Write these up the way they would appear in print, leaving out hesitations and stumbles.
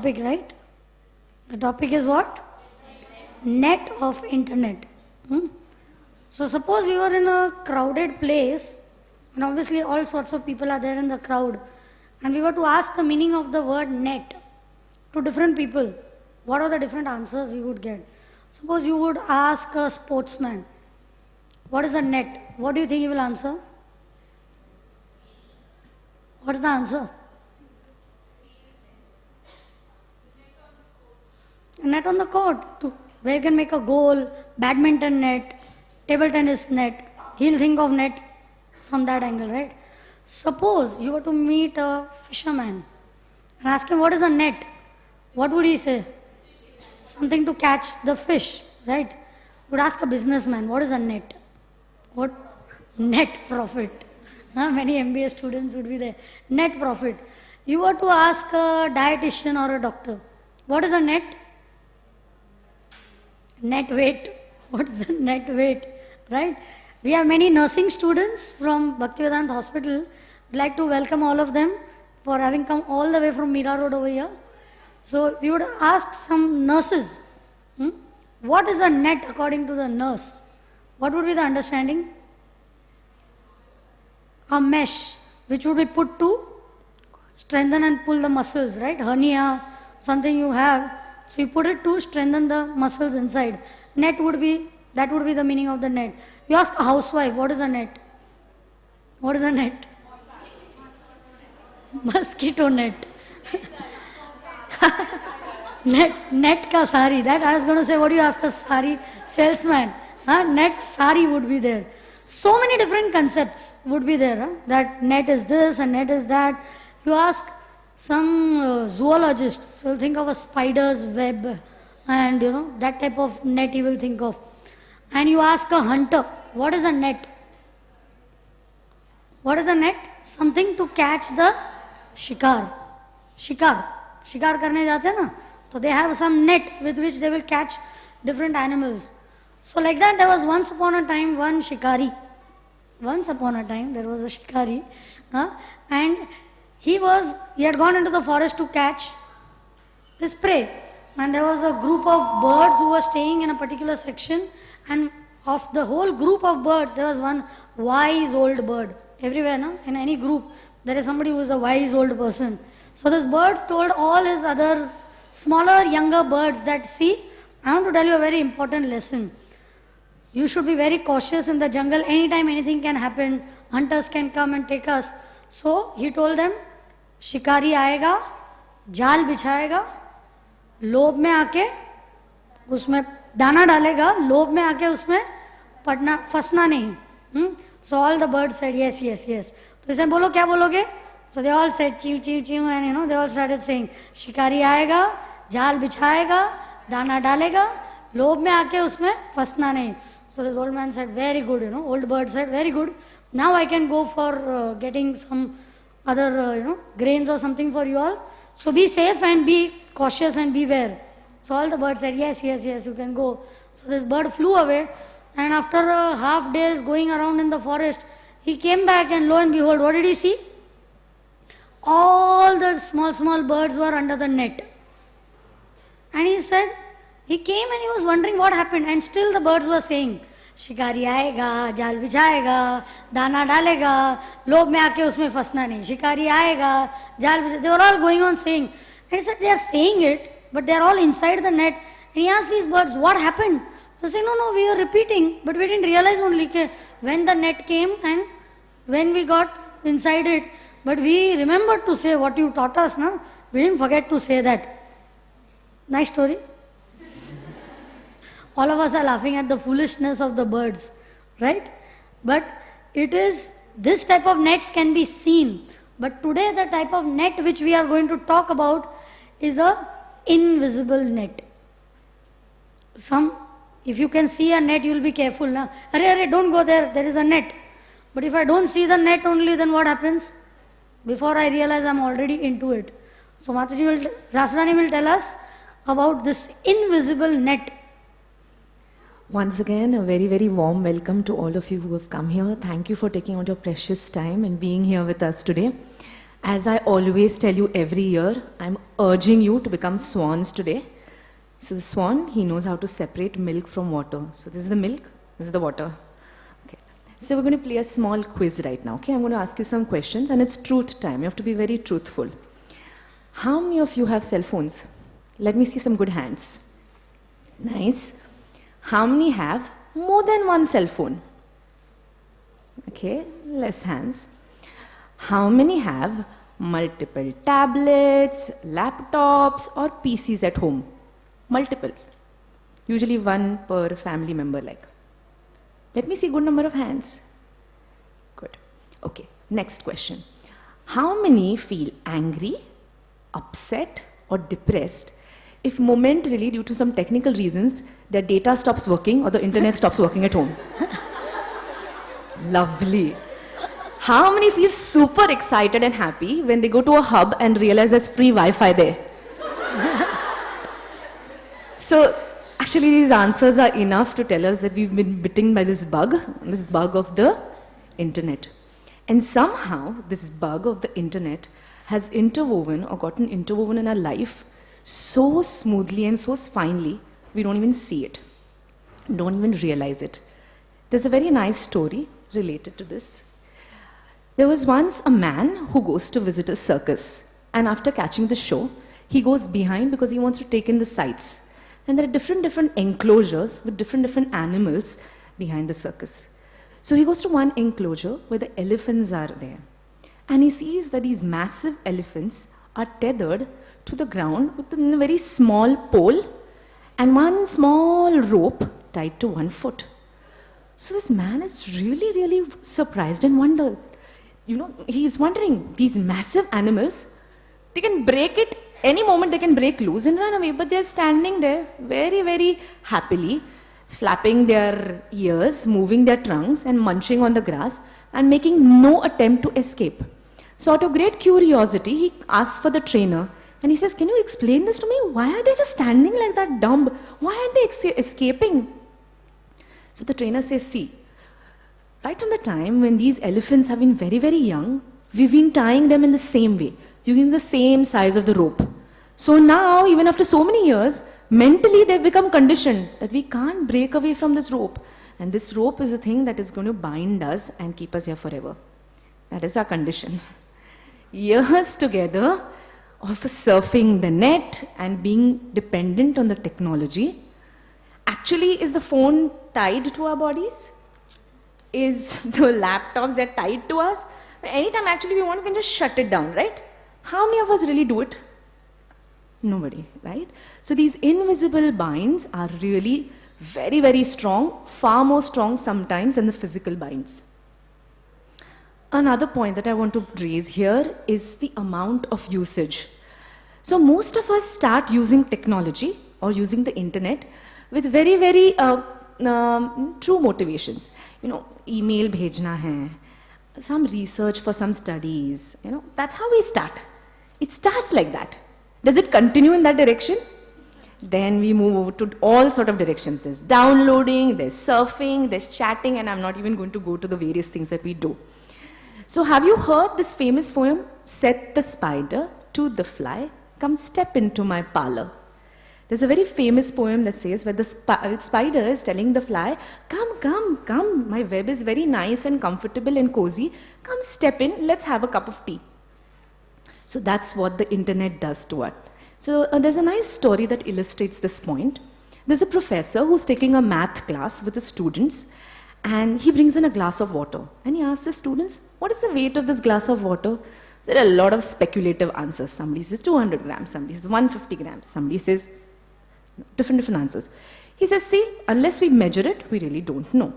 topic, right? The topic is what? Net of internet. So suppose we were in a crowded place, and obviously all sorts of people are there in the crowd, and we were to ask the meaning of the word net to different people. What are the different answers we would get? Suppose you would ask a sportsman, what is a net? What do you think he will answer? What is the answer? A net on the court, where you can make a goal, badminton net, table tennis net. He'll think of net from that angle, right? Suppose you were to meet a fisherman and ask him what is a net, what would he say? Something to catch the fish, right? Would ask a businessman, what is a net? What? Net profit. Many MBA students would be there. Net profit. You were to ask a dietitian or a doctor, what is a net? Net weight. What is the net weight? Right? We have many nursing students from Bhaktivedanta Hospital. We'd like to welcome all of them for having come all the way from Mira Road over here. So we would ask some nurses, what is a net according to the nurse? What would be the understanding? A mesh which would be put to strengthen and pull the muscles, right? Hernia, something you have. So you put it to strengthen the muscles inside. Net would be, that would be the meaning of the net. You ask a housewife, what is a net? What is a net? Mosquito net. net ka sari. That I was going to say, what do you ask a sari salesman? Net sari would be there. So many different concepts would be there. That net is this and net is that. You ask some zoologist, so he'll think of a spider's web and that type of net he will think of. And you ask a hunter, what is a net? What is a net? Something to catch the shikar. Shikar karne jate na? So they have some net with which they will catch different animals. So like that there was once upon a time one shikari. Once upon a time there was a shikari. And he had gone into the forest to catch his prey. And there was a group of birds who were staying in a particular section, and of the whole group of birds, there was one wise old bird. Everywhere, in any group, there is somebody who is a wise old person. So this bird told all his others, smaller, younger birds that, see, I want to tell you a very important lesson. You should be very cautious in the jungle. Anytime anything can happen, hunters can come and take us. So he told them, शिकारी आएगा, जाल बिछाएगा, लोभ में आके उसमें दाना डालेगा, लोभ में आके उसमें फंसना नहीं. So all the birds said yes, yes, yes. तो इसे बोलो, क्या बोलोगे? So they all said chew, chew, chew, and they all started saying, शिकारी आएगा, जाल बिछाएगा, दाना डालेगा, लोभ में आके उसमें फंसना नहीं. So this old man said, very good, old bird said, very good. Now I can go for getting some other, grains or something for you all. So be safe and be cautious and beware. So all the birds said, yes, yes, yes, you can go. So this bird flew away, and after a half days going around in the forest, he came back, and lo and behold, what did he see? All the small, small birds were under the net. And he said, he came and he was wondering what happened, and still the birds were saying, शिकारी आएगा, जाल बिछाएगा, दाना डालेगा, लोभ में आके उसमें फंसना नहीं. शिकारी आएगा, जाल बिछाएगा. They were all going on saying. And he said, they are saying it, but they are all inside the net. And he asked these birds, what happened? So they say, no, we are repeating, but we didn't realize only when the net came and when we got inside it. But we remembered to say what you taught us, no? We didn't forget to say that. Nice story. All of us are laughing at the foolishness of the birds, right? But it is, this type of nets can be seen. But today the type of net which we are going to talk about is a invisible net. If you can see a net, you will be careful. Now, arey, don't go there, there is a net. But if I don't see the net only, then what happens? Before I realize I'm already into it. So Mataji Rasrani will tell us about this invisible net. Once again, a very, very warm welcome to all of you who have come here. Thank you for taking out your precious time and being here with us today. As I always tell you every year, I'm urging you to become swans today. So the swan, he knows how to separate milk from water. So this is the milk, this is the water. Okay. So we're going to play a small quiz right now. Okay, I'm going to ask you some questions and it's truth time. You have to be very truthful. How many of you have cell phones? Let me see some good hands. Nice. How many have more than one cell phone? Okay, less hands. How many have multiple tablets, laptops, or PCs at home? Multiple. Usually one per family member like. Let me see good number of hands. Good. Okay, next question. How many feel angry, upset, or depressed if momentarily, due to some technical reasons, their data stops working or the internet stops working at home? Lovely. How many feel super excited and happy when they go to a hub and realize there's free Wi-Fi there? So, actually these answers are enough to tell us that we've been bitten by this bug of the internet. And somehow, this bug of the internet has interwoven or gotten interwoven in our life so smoothly and so finely, we don't even see it, don't even realize it. There's a very nice story related to this. There was once a man who goes to visit a circus, and after catching the show, he goes behind because he wants to take in the sights. And there are different enclosures with different animals behind the circus. So he goes to one enclosure where the elephants are there. And he sees that these massive elephants are tethered to the ground with a very small pole and one small rope tied to one foot. So this man is really surprised and wondered. You know, he is wondering, these massive animals, they can break it, any moment they can break loose and run away, but they're standing there very happily, flapping their ears, moving their trunks and munching on the grass and making no attempt to escape. So out of great curiosity, he asks for the trainer and he says, can you explain this to me? Why are they just standing like that dumb? Why aren't they escaping? So the trainer says, see, right from the time when these elephants have been very young, we've been tying them in the same way, using the same size of the rope. So now, even after so many years, mentally they've become conditioned that we can't break away from this rope. And this rope is the thing that is going to bind us and keep us here forever. That is our condition. Years together of surfing the net and being dependent on the technology. Actually, is the phone tied to our bodies? Is the laptops that are tied to us? Anytime actually we want, we can just shut it down, right? How many of us really do it? Nobody, right? So these invisible binds are really very strong, far more strong sometimes than the physical binds. Another point that I want to raise here is the amount of usage. So most of us start using technology or using the internet with very true motivations. You know, email bhejna hai, some research for some studies, you know, that's how we start. It starts like that. Does it continue in that direction? Then we move over to all sort of directions. There's downloading, there's surfing, there's chatting, and I'm not even going to go to the various things that we do. So have you heard this famous poem, Set the spider to the fly, come step into my parlor? There's a very famous poem that says where the spider is telling the fly, come, my web is very nice and comfortable and cozy, come step in, let's have a cup of tea. So that's what the internet does to us. So there's a nice story that illustrates this point. There's a professor who's taking a math class with the students and he brings in a glass of water and he asks the students, what is the weight of this glass of water? There are a lot of speculative answers. Somebody says 200 grams, somebody says 150 grams, somebody says different answers. He says, see, unless we measure it, we really don't know.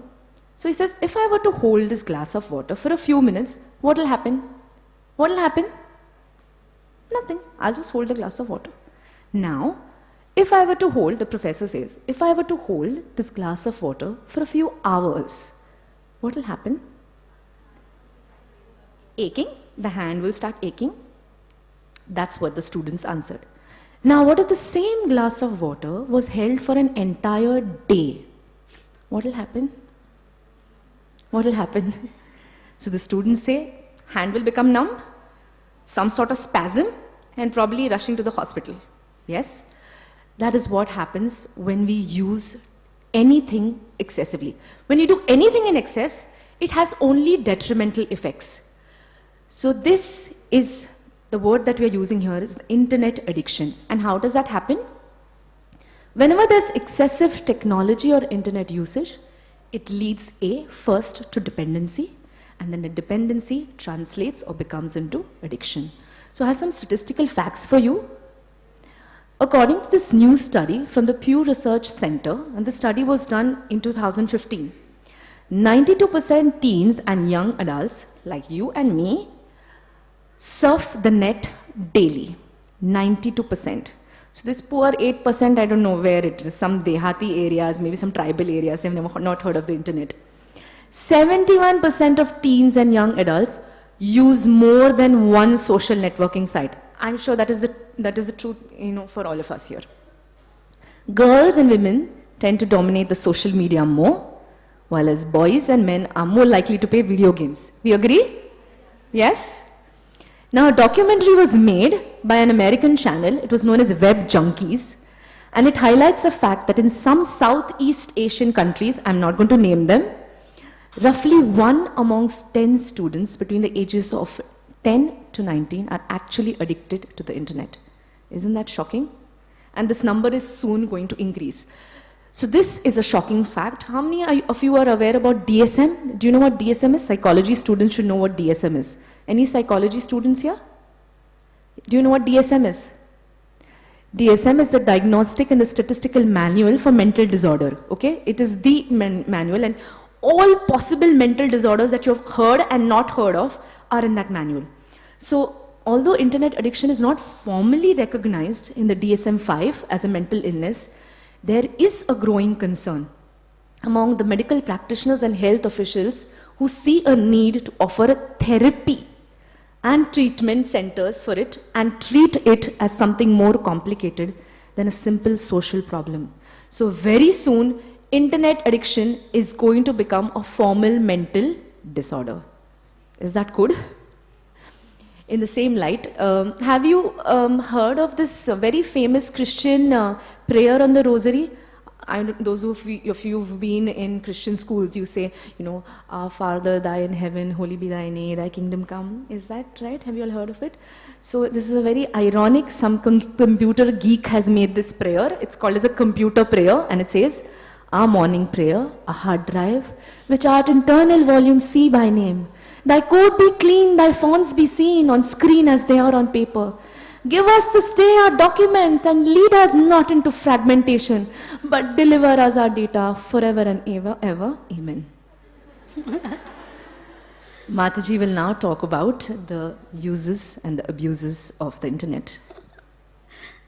So he says, if I were to hold this glass of water for a few minutes, what will happen? What will happen? Nothing. I'll just hold a glass of water. Now, if I were to hold, the professor says, if I were to hold this glass of water for a few hours, what will happen? Aching. The hand will start aching. That's what the students answered. Now, what if the same glass of water was held for an entire day? What will happen? What will happen? So the students say, hand will become numb, some sort of spasm, and probably rushing to the hospital. Yes? That is what happens when we use anything excessively. When you do anything in excess, it has only detrimental effects. So this is the word that we are using here is internet addiction. And how does that happen? Whenever there's excessive technology or internet usage, it leads first to dependency, and then the dependency translates or becomes into addiction. So I have some statistical facts for you. According to this new study from the Pew Research Center, and the study was done in 2015, 92% teens and young adults like you and me surf the net daily. 92%. So this poor 8%, I don't know where it is, some Dehati areas, maybe some tribal areas, they've never not heard of the internet. 71% of teens and young adults use more than one social networking site. I'm sure that is the truth, for all of us here. Girls and women tend to dominate the social media more, while as boys and men are more likely to play video games. We agree? Yes? Now, a documentary was made by an American channel. It was known as Web Junkies. And it highlights the fact that in some Southeast Asian countries, I'm not going to name them, roughly 1 amongst 10 students between the ages of 10 to 19 are actually addicted to the internet. Isn't that shocking? And this number is soon going to increase. So this is a shocking fact. How many of you are aware about DSM? Do you know what DSM is? Psychology students should know what DSM is. Any psychology students here? Do you know what DSM is? DSM is the Diagnostic and the Statistical Manual for Mental Disorder. Okay? It is the manual, and all possible mental disorders that you have heard and not heard of are in that manual. So, although internet addiction is not formally recognized in the DSM-5 as a mental illness, there is a growing concern among the medical practitioners and health officials who see a need to offer a therapy and treatment centers for it and treat it as something more complicated than a simple social problem. So very soon, internet addiction is going to become a formal mental disorder. Is that good? In the same light, have you heard of this very famous Christian prayer on the rosary? Those of you who've been in Christian schools, you say, Our Father, thy in heaven, holy be thy name, thy kingdom come. Is that right? Have you all heard of it? So this is a very ironic, some computer geek has made this prayer. It's called as a computer prayer, and it says, Our morning prayer, a hard drive, which art internal volume C by name. Thy code be clean, thy fonts be seen on screen as they are on paper. Give us this day our documents and lead us not into fragmentation, but deliver us our data forever and ever. Amen. Mataji will now talk about the uses and the abuses of the internet.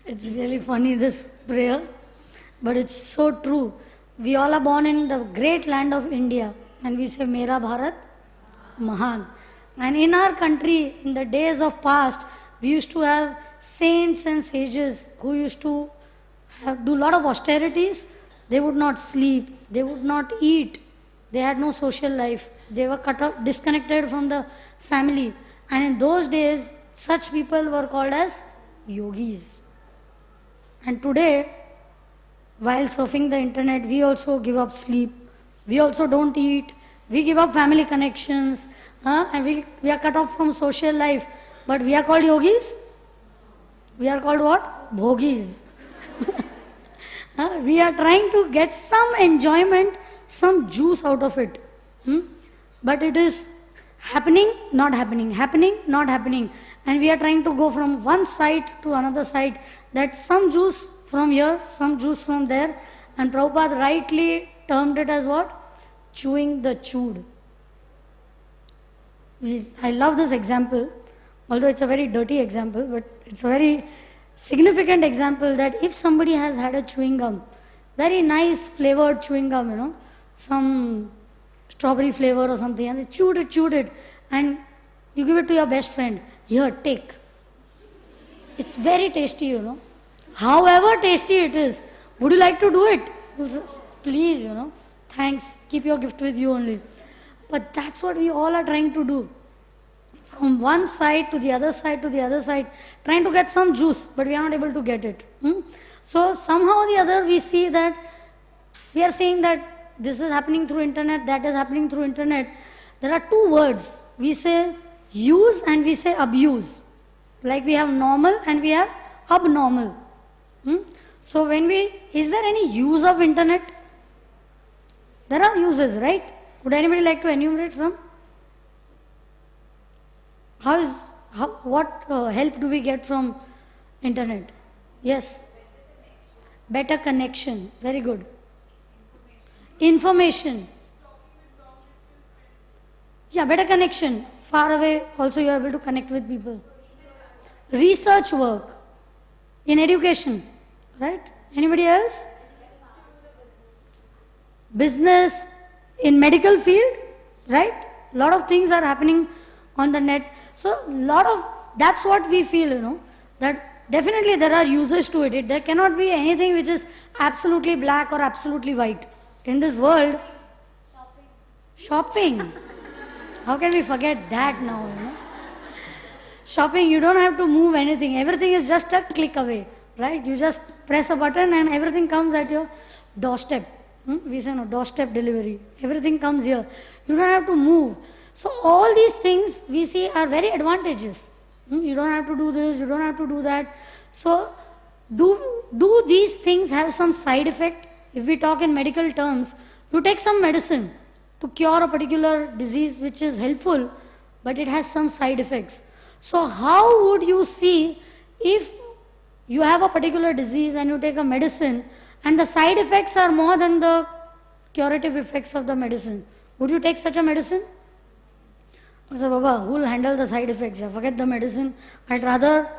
It's really funny, this prayer, but it's so true. We all are born in the great land of India, and we say, Mera Bharat Mahan. And in our country, in the days of past, we used to have saints and sages who used to do a lot of austerities. They would not sleep, they would not eat, they had no social life, they were cut off, disconnected from the family. And in those days, such people were called as yogis. And today, while surfing the internet, we also give up sleep, we also don't eat, we give up family connections, and we are cut off from social life. But we are called yogis? We are called what? Bhogis. We are trying to get some enjoyment, some juice out of it. But it is happening, not happening, happening, not happening. And we are trying to go from one side to another side, that some juice from here, some juice from there. And Prabhupada rightly termed it as what? Chewing the chewed. I love this example, although it's a very dirty example, but it's a very significant example that if somebody has had a chewing gum, very nice flavored chewing gum, some strawberry flavor or something, and they chewed it, and you give it to your best friend, here, take. It's very tasty, However tasty it is, would you like to do it? Please, thanks, keep your gift with you only. But that's what we all are trying to do. from one side to the other side to the other side, trying to get some juice, but we are not able to get it. So somehow or the other we see that, we are saying that this is happening through internet, that is happening through internet. There are two words. We say use and we say abuse. Like we have normal and we have abnormal. So is there any use of internet? There are uses, right? Would anybody like to enumerate some? What help do we get from internet? Yes. Better connection. Very good. Information. Yeah, better connection. Far away also you are able to connect with people. Research work. In education. Right? Anybody else? Business. In medical field. Right? Lot of things are happening on the net. So that's what we feel, that definitely there are uses to it. There cannot be anything which is absolutely black or absolutely white. In this world, shopping. How can we forget that now? Shopping, you don't have to move anything. Everything is just a click away, right? You just press a button and everything comes at your doorstep. We say no, doorstep delivery. Everything comes here. You don't have to move. So all these things we see are very advantageous. You don't have to do this, you don't have to do that. So do these things have some side effect? If we talk in medical terms, you take some medicine to cure a particular disease which is helpful, but it has some side effects. So how would you see if you have a particular disease and you take a medicine and the side effects are more than the curative effects of the medicine? Would you take such a medicine? So, Baba, who will handle the side effects? Yeah, forget the medicine. I'd rather,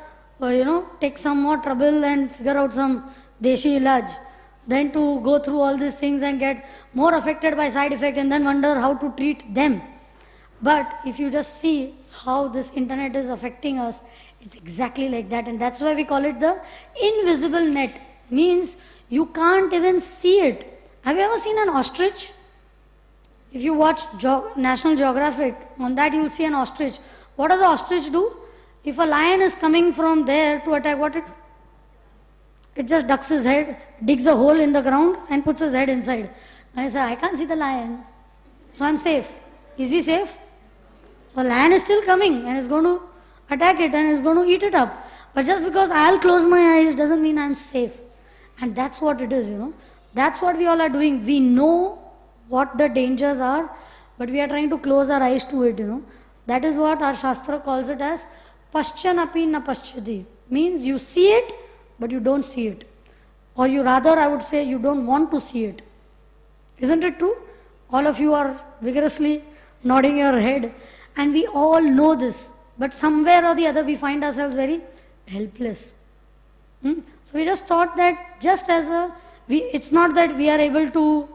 take some more trouble and figure out some deshi ilaj than to go through all these things and get more affected by side effect and then wonder how to treat them. But if you just see how this internet is affecting us, it's exactly like that. And that's why we call it the invisible net. Means you can't even see it. Have you ever seen an ostrich? If you watch National Geographic, on that you will see an ostrich. What does the ostrich do? If a lion is coming from there to attack, it just ducks his head, digs a hole in the ground and puts his head inside. And he says, I can't see the lion, so I'm safe. Is he safe? The lion is still coming and is going to attack it and is going to eat it up. But just because I'll close my eyes doesn't mean I'm safe. And that's what it is, That's what we all are doing. We know what the dangers are, but we are trying to close our eyes to it, That is what our Shastra calls it as paschanapi na paschati. Means you see it, but you don't see it. Or I would say, you don't want to see it. Isn't it true? All of you are vigorously nodding your head, and we all know this. But somewhere or the other, we find ourselves very helpless. So we just thought that it's not that we are able to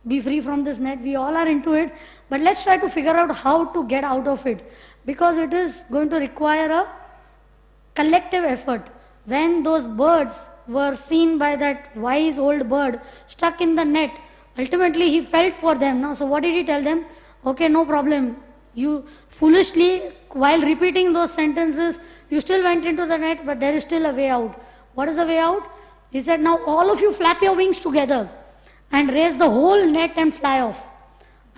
be free from this net, we all are into it, but let's try to figure out how to get out of it, because it is going to require a collective effort. When those birds were seen by that wise old bird stuck in the net, ultimately he felt for them. Now, so what did he tell them? Okay, no problem. You foolishly, while repeating those sentences, you still went into the net, but there is still a way out. What is the way out? He said, now all of you flap your wings together and raise the whole net and fly off.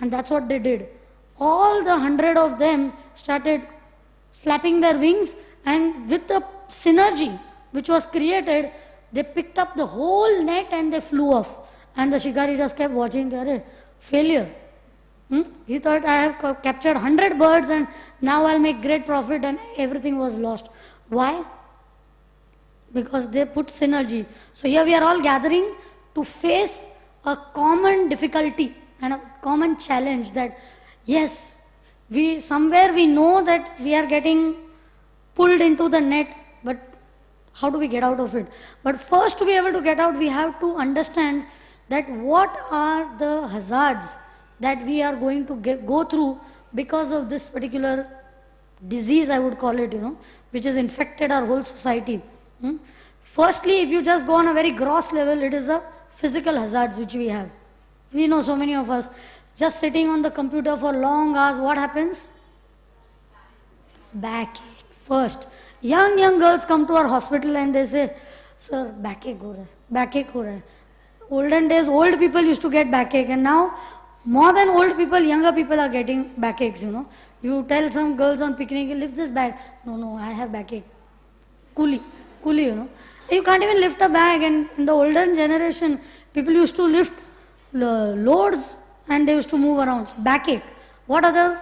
And that's what they did. All the 100 of them started flapping their wings, and with the synergy which was created, they picked up the whole net and they flew off. And the shikari just kept watching, failure. He thought, I have captured 100 birds and now I'll make great profit, and everything was lost. Why? Because they put synergy. So here we are all gathering to face a common difficulty and a common challenge, that yes, we know that we are getting pulled into the net, but how do we get out of it? But first, to be able to get out, we have to understand that what are the hazards that we are going to go through because of this particular disease, I would call it, which has infected our whole society. Firstly, if you just go on a very gross level, it is a physical hazards which we have. We know so many of us just sitting on the computer for long hours, what happens? backache first. Young girls come to our hospital and they say, sir, backache ho raha hai, backache ho raha hai. Olden days, old people used to get backache, and now more than old people, younger people are getting backaches, you know. You tell some girls on picnic, lift this bag. No, I have backache. Coolie, you know. You can't even lift a bag, and in the olden generation, people used to lift loads and they used to move around. So backache. What other?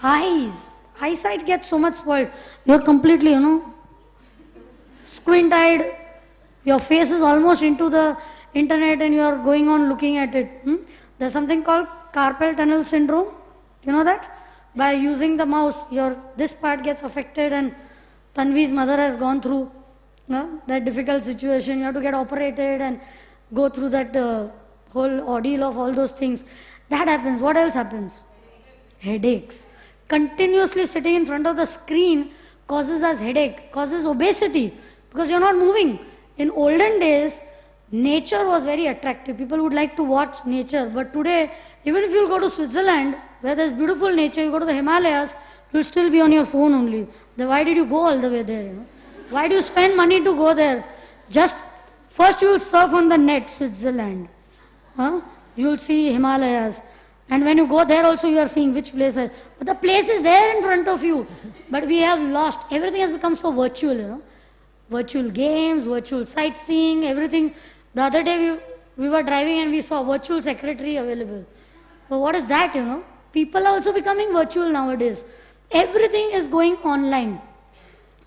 Eyes. Eyesight gets so much spoiled. You're completely, you know, squint-eyed. Your face is almost into the internet and you're going on looking at it. There's something called carpal tunnel syndrome. You know that? By using the mouse, this part gets affected, and Tanvi's mother has gone through that difficult situation. You have to get operated and go through that whole ordeal of all those things. That happens. What else happens? Headaches. Continuously sitting in front of the screen causes us headache, causes obesity, because you're not moving. In olden days, nature was very attractive. People would like to watch nature. But today, even if you go to Switzerland, where there's beautiful nature, you go to the Himalayas, you'll still be on your phone only. Then why did you go all the way there? You know? Why do you spend money to go there? Just first you will surf on the net, Switzerland. You will see Himalayas. And when you go there also, you are seeing which place. But the place is there in front of you. But we have lost. Everything has become so virtual, you know. Virtual games, virtual sightseeing, everything. The other day we were driving and we saw virtual secretary available. But what is that, you know? People are also becoming virtual nowadays. Everything is going online,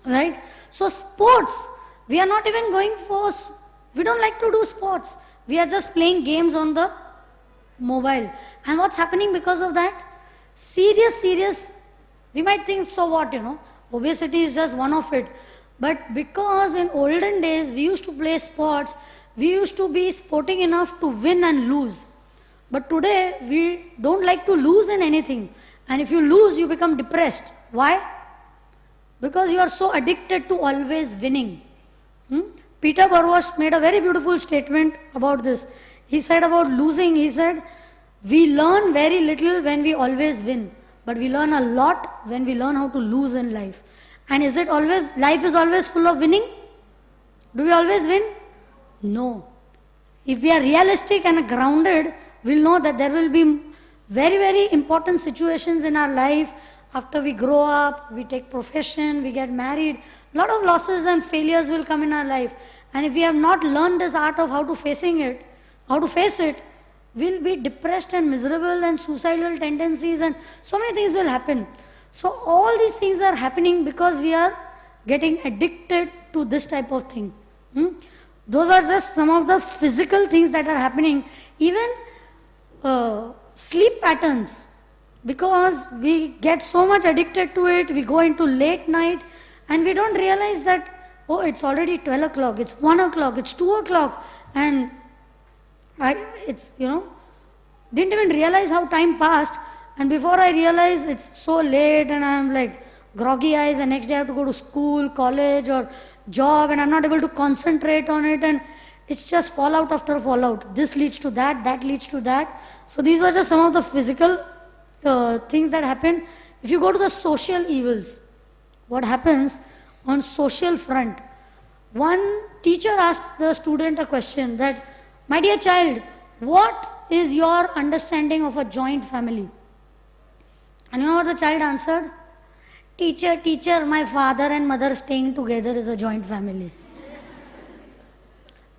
right? So sports, we are not even going for, we don't like to do sports. We are just playing games on the mobile. And what's happening because of that? Serious, we might think, so what, you know? Obesity is just one of it. But because in olden days we used to play sports, we used to be sporting enough to win and lose. But today we don't like to lose in anything. And if you lose, you become depressed. Why? Because you are so addicted to always winning. Peter Burwash made a very beautiful statement about this. He said about losing, he said, we learn very little when we always win. But we learn a lot when we learn how to lose in life. And is it always, life is always full of winning? Do we always win? No. If we are realistic and grounded, we'll know that there will be very important situations in our life. After we grow up, we take profession, we get married, a lot of losses and failures will come in our life. And if we have not learned this art of how to face it, we'll be depressed and miserable, and suicidal tendencies and so many things will happen. So all these things are happening because we are getting addicted to this type of thing. Those are just some of the physical things that are happening. Even sleep patterns, because we get so much addicted to it, we go into late night and we don't realize that, oh, it's already 12 o'clock, it's 1 o'clock, it's 2 o'clock, and it's, you know, didn't even realize how time passed. And before I realize, it's so late and I'm like groggy eyes, and next day I have to go to school, college or job, and I'm not able to concentrate on it, and it's just fallout after fallout. This leads to that, that leads to that. So these were just some of the physical things that happen. If you go to the social evils, what happens on social front? One teacher asked the student a question that, my dear child, what is your understanding of a joint family? And you know what the child answered? Teacher, my father and mother staying together is a joint family.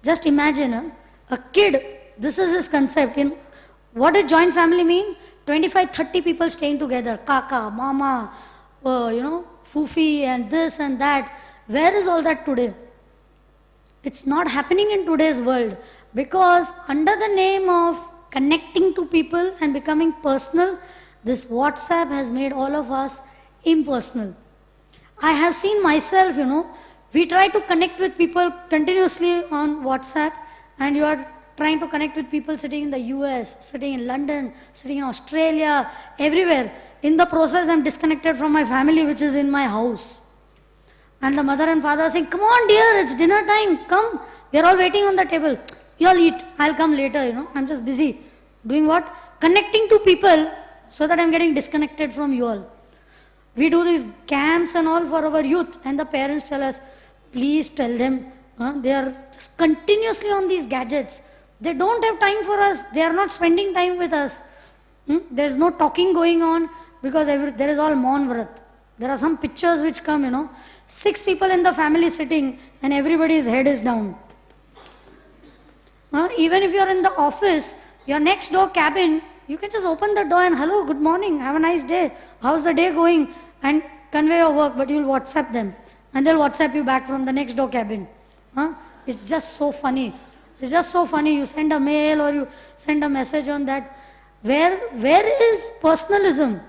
Just imagine a kid, this is his concept. What did joint family mean? 25, 30 people staying together. Kaka, mama, Fufi and this and that. Where is all that today? It's not happening in today's world, because under the name of connecting to people and becoming personal, this WhatsApp has made all of us impersonal. I have seen myself, we try to connect with people continuously on WhatsApp, and you are trying to connect with people sitting in the US, sitting in London, sitting in Australia, everywhere. In the process, I'm disconnected from my family, which is in my house. And the mother and father are saying, come on dear, it's dinner time, come. We are all waiting on the table. You all eat, I'll come later, I'm just busy. Doing what? Connecting to people so that I'm getting disconnected from you all. We do these camps and all for our youth, and the parents tell us, please tell them, they are just continuously on these gadgets. They don't have time for us. They are not spending time with us. There is no talking going on because there is all Maun Vrat. There are some pictures which come, 6 people in the family sitting and everybody's head is down. Even if you are in the office, your next door cabin, you can just open the door and hello, good morning, have a nice day, how's the day going, and convey your work, but you'll WhatsApp them and they'll WhatsApp you back from the next door cabin. It's just so funny. It's just so funny. You send a mail or you send a message on that. Where is personalism?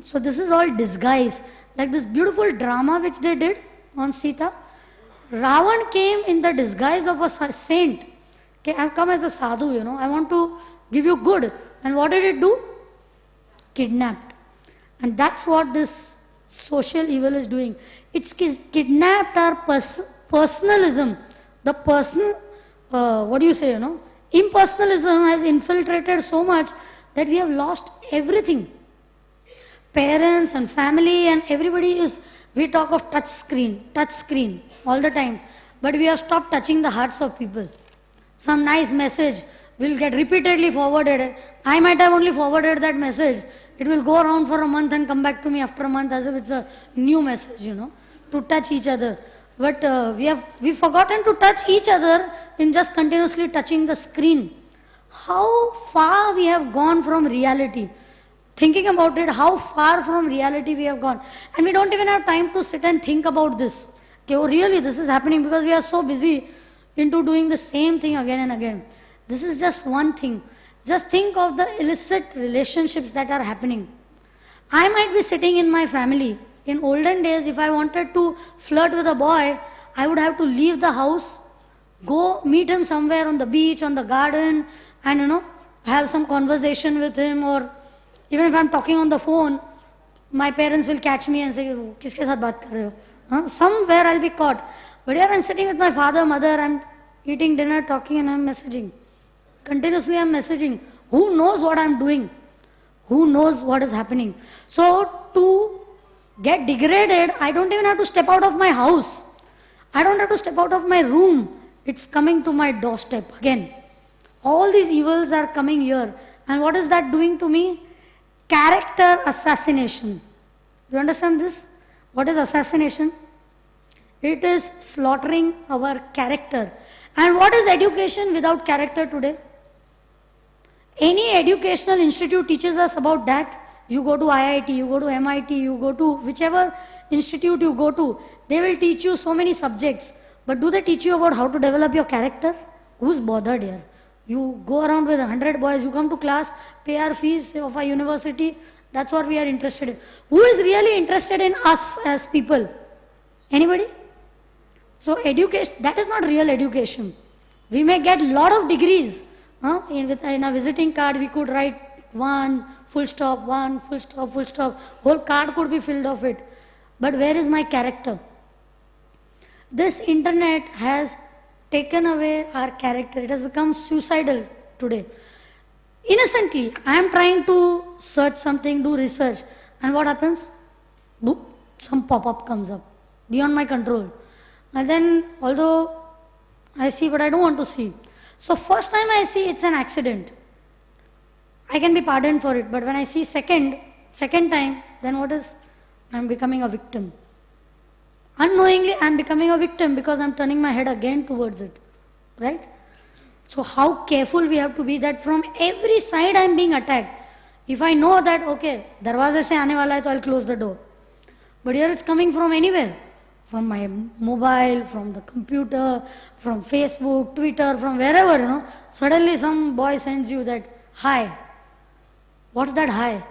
So this is all disguise. Like this beautiful drama which they did on Sita. Ravan came in the disguise of a saint. Okay, I've come as a sadhu, I want to give you good. And what did it do? Kidnapped. And that's what this social evil is doing. It's kidnapped our personalism. The person, impersonalism has infiltrated so much that we have lost everything. Parents and family and everybody we talk of touch screen all the time. But we have stopped touching the hearts of people. Some nice message will get repeatedly forwarded. I might have only forwarded that message. It will go around for a month and come back to me after a month as if it's a new message, to touch each other. But we've forgotten to touch each other in just continuously touching the screen. How far we have gone from reality. Thinking about it, how far from reality we have gone. And we don't even have time to sit and think about this. Okay, oh really this is happening because we are so busy into doing the same thing again and again. This is just one thing. Just think of the illicit relationships that are happening. I might be sitting in my family. In olden days, if I wanted to flirt with a boy, I would have to leave the house, go meet him somewhere on the beach, on the garden, and have some conversation with him, or even if I'm talking on the phone, my parents will catch me and say, "Kiske saath baat kar rahe ho?" Somewhere I'll be caught. But here I'm sitting with my father, mother, I'm eating dinner, talking, and I'm messaging. Continuously I'm messaging. Who knows what I'm doing? Who knows what is happening? So to get degraded, I don't even have to step out of my house. I don't have to step out of my room. It's coming to my doorstep again. All these evils are coming here. And what is that doing to me? Character assassination. You understand this? What is assassination? It is slaughtering our character. And what is education without character today? Any educational institute teaches us about that. You go to IIT, you go to MIT, you go to whichever institute you go to, they will teach you so many subjects. But do they teach you about how to develop your character? Who's bothered here? You go around with 100 boys, you come to class, pay our fees of our university. That's what we are interested in. Who is really interested in us as people? Anybody? So education, that is not real education. We may get lot of degrees. In a visiting card, we could write one, full stop, one, full stop, full stop. Whole card could be filled of it. But where is my character? This internet has taken away our character. It has become suicidal today. Innocently, I am trying to search something, do research. And what happens? Boop, some pop-up comes up. Beyond my control. And then, although I see, but I don't want to see. So first time I see, it's an accident. I can be pardoned for it. But when I see second time, then what is? I'm becoming a victim. Unknowingly, I'm becoming a victim because I'm turning my head again towards it. Right? So how careful we have to be that from every side I'm being attacked. If I know that, okay, darwaze se aane wala hai, to I'll close the door. But here it's coming from anywhere. From my mobile, from the computer, from Facebook, Twitter, from wherever, Suddenly some boy sends you that, hi. What's that hi?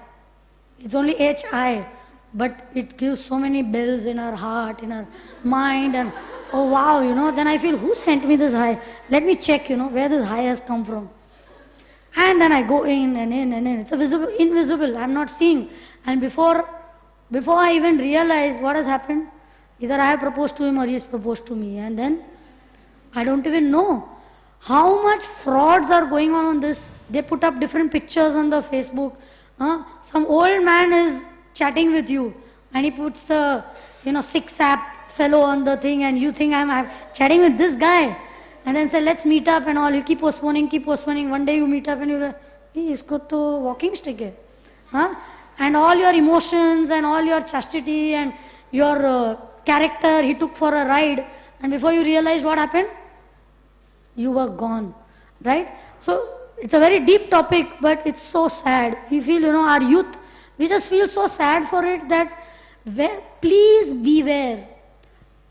It's only H-I. But it gives so many bells in our heart, in our mind, and oh wow, then I feel, who sent me this hi? Let me check, where this hi has come from. And then I go in and in and in. It's invisible, I'm not seeing. And before I even realize what has happened, either I have proposed to him or he has proposed to me. And then I don't even know how much frauds are going on this. They put up different pictures on the Facebook. Some old man is chatting with you. and he puts the, six-app fellow on the thing, and you think I'm chatting with this guy, and then say, let's meet up and all. You keep postponing. One day you meet up and you're like, hey, isko to walking stick hai. Huh? And all your emotions and all your chastity and your character he took for a ride, and before you realized what happened, you were gone, right? So it's a very deep topic, but it's so sad. We feel, our youth, we just feel so sad for it that please beware.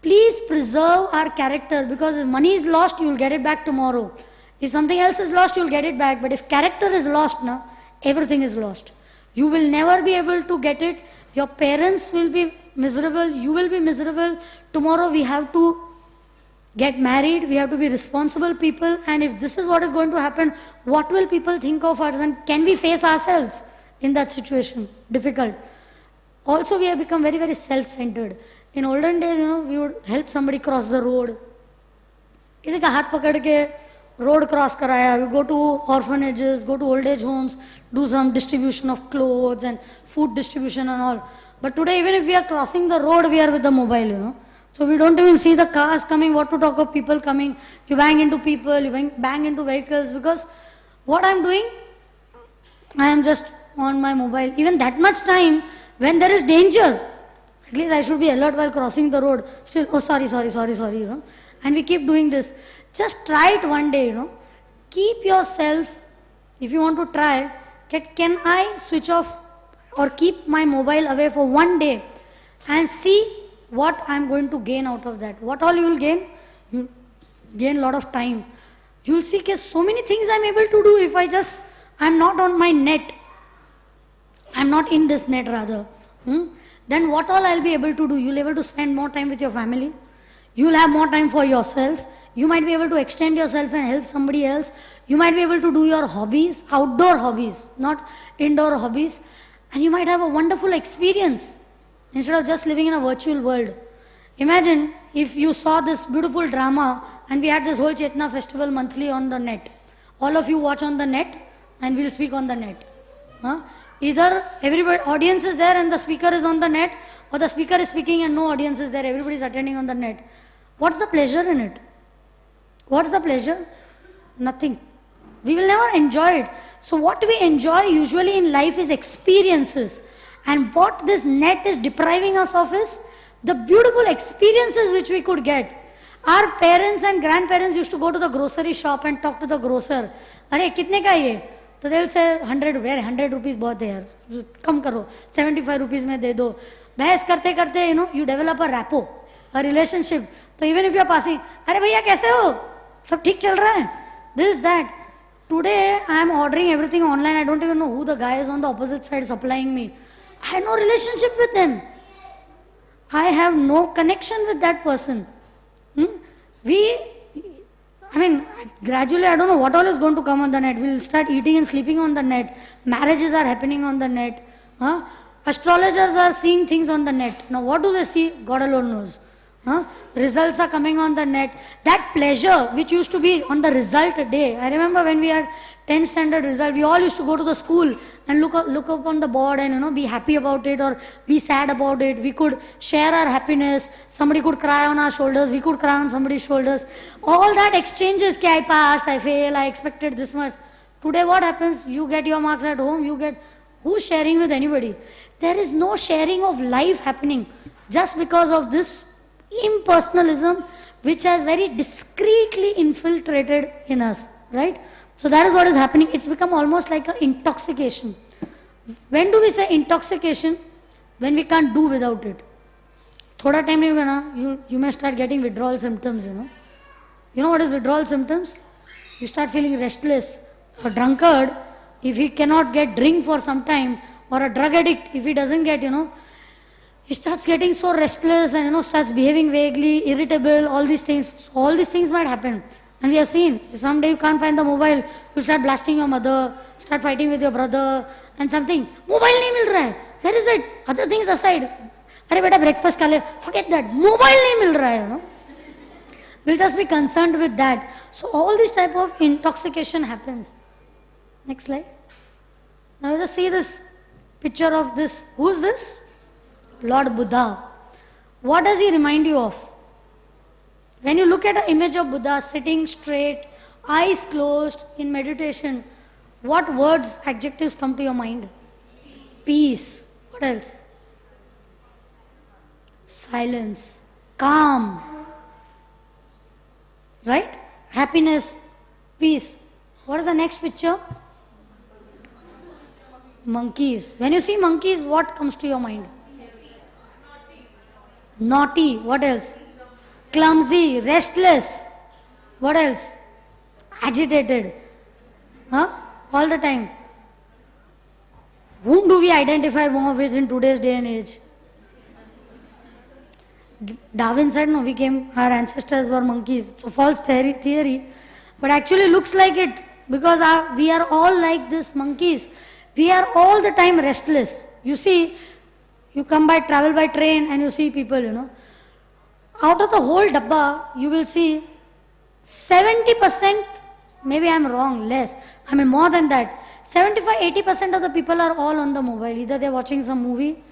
Please preserve our character, because if money is lost, you will get it back tomorrow. If something else is lost, you will get it back. But if character is lost, now everything is lost. You will never be able to get it. Your parents will be miserable. You will be miserable. Tomorrow we have to get married. We have to be responsible people. And if this is what is going to happen, what will people think of us? And can we face ourselves in that situation? Difficult. Also, we have become very, very self-centered. In olden days, we would help somebody cross the road. किसी का हाथ पकड़ के road cross कराया. We go to orphanages, go to old age homes, do some distribution of clothes and food distribution and all. But today, even if we are crossing the road, we are with the mobile, So we don't even see the cars coming, what to talk of people coming. You bang into people, you bang into vehicles, because what I'm doing, I am just on my mobile. Even that much time, when there is danger, at least I should be alert while crossing the road. Still, oh sorry, And we keep doing this. Just try it one day, Keep yourself, if you want to try, can I switch off or keep my mobile away for one day and see what I'm going to gain out of that. What all you will gain? You gain a lot of time. You will see so many things I'm able to do if I'm not on my net. I'm not in this net rather. Then what all I'll be able to do? You'll be able to spend more time with your family. You'll have more time for yourself. You might be able to extend yourself and help somebody else. You might be able to do your hobbies, outdoor hobbies, not indoor hobbies. And you might have a wonderful experience instead of just living in a virtual world. Imagine if you saw this beautiful drama and we had this whole Chetna festival monthly on the net. All of you watch on the net and we'll speak on the net. Either everybody, audience is there and the speaker is on the net, or the speaker is speaking and no audience is there, everybody is attending on the net. What's the pleasure in it? What's the pleasure? Nothing. We will never enjoy it. So what we enjoy usually in life is experiences. And what this net is depriving us of is the beautiful experiences which we could get. Our parents and grandparents used to go to the grocery shop and talk to the grocer. Arey, kitne ka ye? So they'll say 100, where 100 rupees bahut hai yaar. Kam karo, 75 rupees mein de do. Bahas karte karte, you develop a rapport, a relationship. So even if you are passing, arey bhaiya kaise ho? Sab theek chal raha hai? This, that. Today I am ordering everything online. I don't even know who the guy is on the opposite side supplying me. I have no relationship with them. I have no connection with that person. Gradually I don't know what all is going to come on the net. We'll start eating and sleeping on the net. Marriages are happening on the net. Astrologers are seeing things on the net. Now what do they see? God alone knows. Results are coming on the net. That pleasure which used to be on the result day. I remember when we had 10th standard result, we all used to go to the school and look up on the board and be happy about it or be sad about it. We could share our happiness. Somebody could cry on our shoulders. We could cry on somebody's shoulders. All that exchanges, I passed, I failed, I expected this much. Today what happens? You get your marks at home. Who's sharing with anybody? There is no sharing of life happening just because of this impersonalism which has very discreetly infiltrated in us, right? So that is what is happening. It's become almost like an intoxication. When do we say intoxication? When we can't do without it. Thoda time you may start getting withdrawal symptoms, You know what is withdrawal symptoms? You start feeling restless. A drunkard, if he cannot get drink for some time, or a drug addict, if he doesn't get, he starts getting so restless and starts behaving vaguely, irritable, all these things. So all these things might happen. And we have seen, someday you can't find the mobile, you start blasting your mother, start fighting with your brother, and something. Mobile nahi mil raha hai. Where is it? Other things aside. Arey beta breakfast kha le. Forget that. Mobile nahi mil raha hai, We'll just be concerned with that. So all this type of intoxication happens. Next slide. Now just see this picture of this. Who's this? Lord Buddha, what does he remind you of? When you look at an image of Buddha sitting straight, eyes closed in meditation, what words, adjectives come to your mind? Peace. What else? Silence. Calm. Right? Happiness. Peace. What is the next picture? Monkeys. When you see monkeys, what comes to your mind? Naughty. What else? Clumsy. Restless. What else? Agitated. Huh? All the time. Whom do we identify more with in today's day and age? Darwin said, no, our ancestors were monkeys. It's a false theory, but actually looks like it, because we are all like this monkeys. We are all the time restless. You see, you travel by train and you see people, out of the whole dabba, you will see 70%, maybe I'm wrong, less, more than that, 75-80% of the people are all on the mobile. Either they're watching some movie,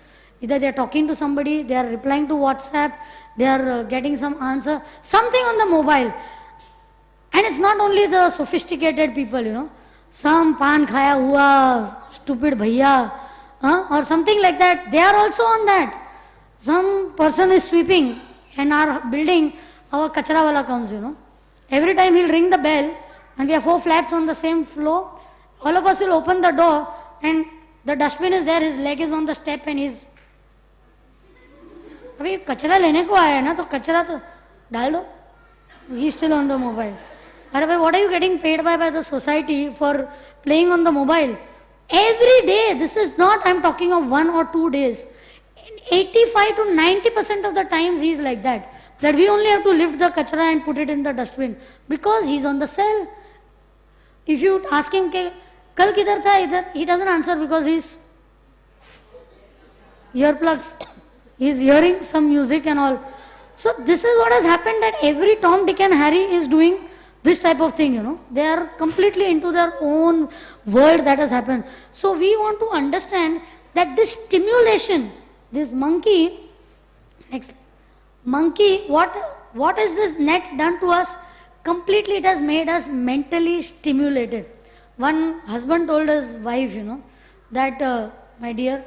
either they're talking to somebody, they are replying to WhatsApp, they are getting some answer, something on the mobile. And it's not only the sophisticated people, some pan khaya hua, stupid bhaiya, or something like that, they are also on that. Some person is sweeping and our building, our kachra wala comes, Every time he'll ring the bell and we have 4 flats on the same floor, all of us will open the door and the dustbin is there, his leg is on the step and he's... अभी कचरा लेने को आया है ना, तो कचरा तो डाल दो. He's still on the mobile. अरे भाई, what are you getting paid by the society for playing on the mobile? Every day, this is not, I'm talking of 1 or 2 days. 85 to 90% of the times he is like that. That we only have to lift the kachra and put it in the dustbin. Because he's on the cell. If you ask him, kal kidhar tha idhar, he doesn't answer because he's earplugs. He's hearing some music and all. So this is what has happened, that every Tom, Dick and Harry is doing this type of thing, They are completely into their own world that has happened. So we want to understand that this stimulation, this monkey, what has this net done to us? Completely it has made us mentally stimulated. One husband told his wife, that, my dear,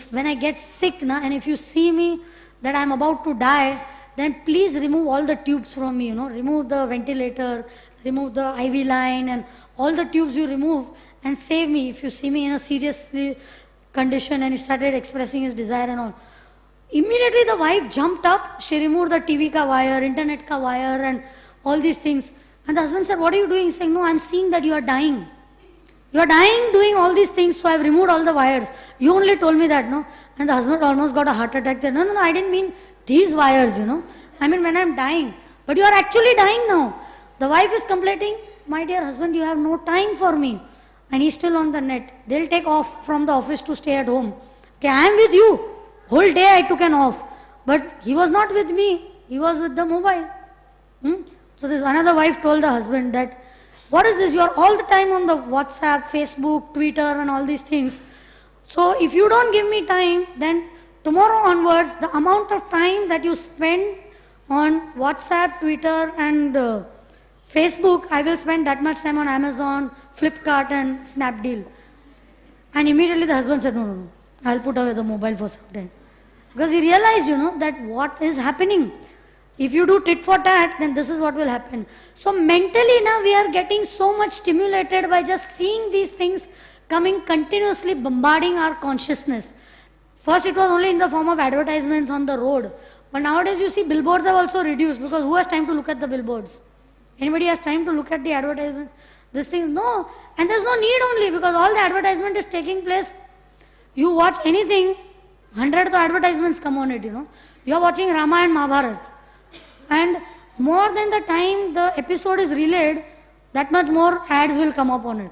when I get sick, and if you see me that I'm about to die, then please remove all the tubes from me, remove the ventilator, remove the IV line and all the tubes you remove and save me if you see me in a serious condition. And he started expressing his desire and all. Immediately the wife jumped up, she removed the TV ka wire, internet ka wire and all these things. And the husband said, what are you doing? He's saying, no, I'm seeing that you are dying. You are dying doing all these things, so I've removed all the wires. You only told me that, no? And the husband almost got a heart attack. Said, no, I didn't mean these wires, I mean when I'm dying. But you are actually dying now. The wife is complaining, my dear husband, you have no time for me. And he's still on the net. They'll take off from the office to stay at home. Okay, I am with you. Whole day I took an off. But he was not with me. He was with the mobile. So this another wife told the husband that, what is this? You are all the time on the WhatsApp, Facebook, Twitter and all these things. So if you don't give me time, then tomorrow onwards, the amount of time that you spend on WhatsApp, Twitter and Facebook, I will spend that much time on Amazon, Flipkart and Snapdeal. And immediately the husband said, no, I'll put away the mobile for some time. Because he realized, that what is happening. If you do tit for tat, then this is what will happen. So mentally now we are getting so much stimulated by just seeing these things coming continuously, bombarding our consciousness. First it was only in the form of advertisements on the road. But nowadays you see billboards have also reduced, because who has time to look at the billboards? Anybody has time to look at the advertisement? This thing, no. And there's no need only, because all the advertisement is taking place. You watch anything, 100 advertisements come on it, You are watching Rama and Mahabharata. And more than the time the episode is relayed, that much more ads will come up on it.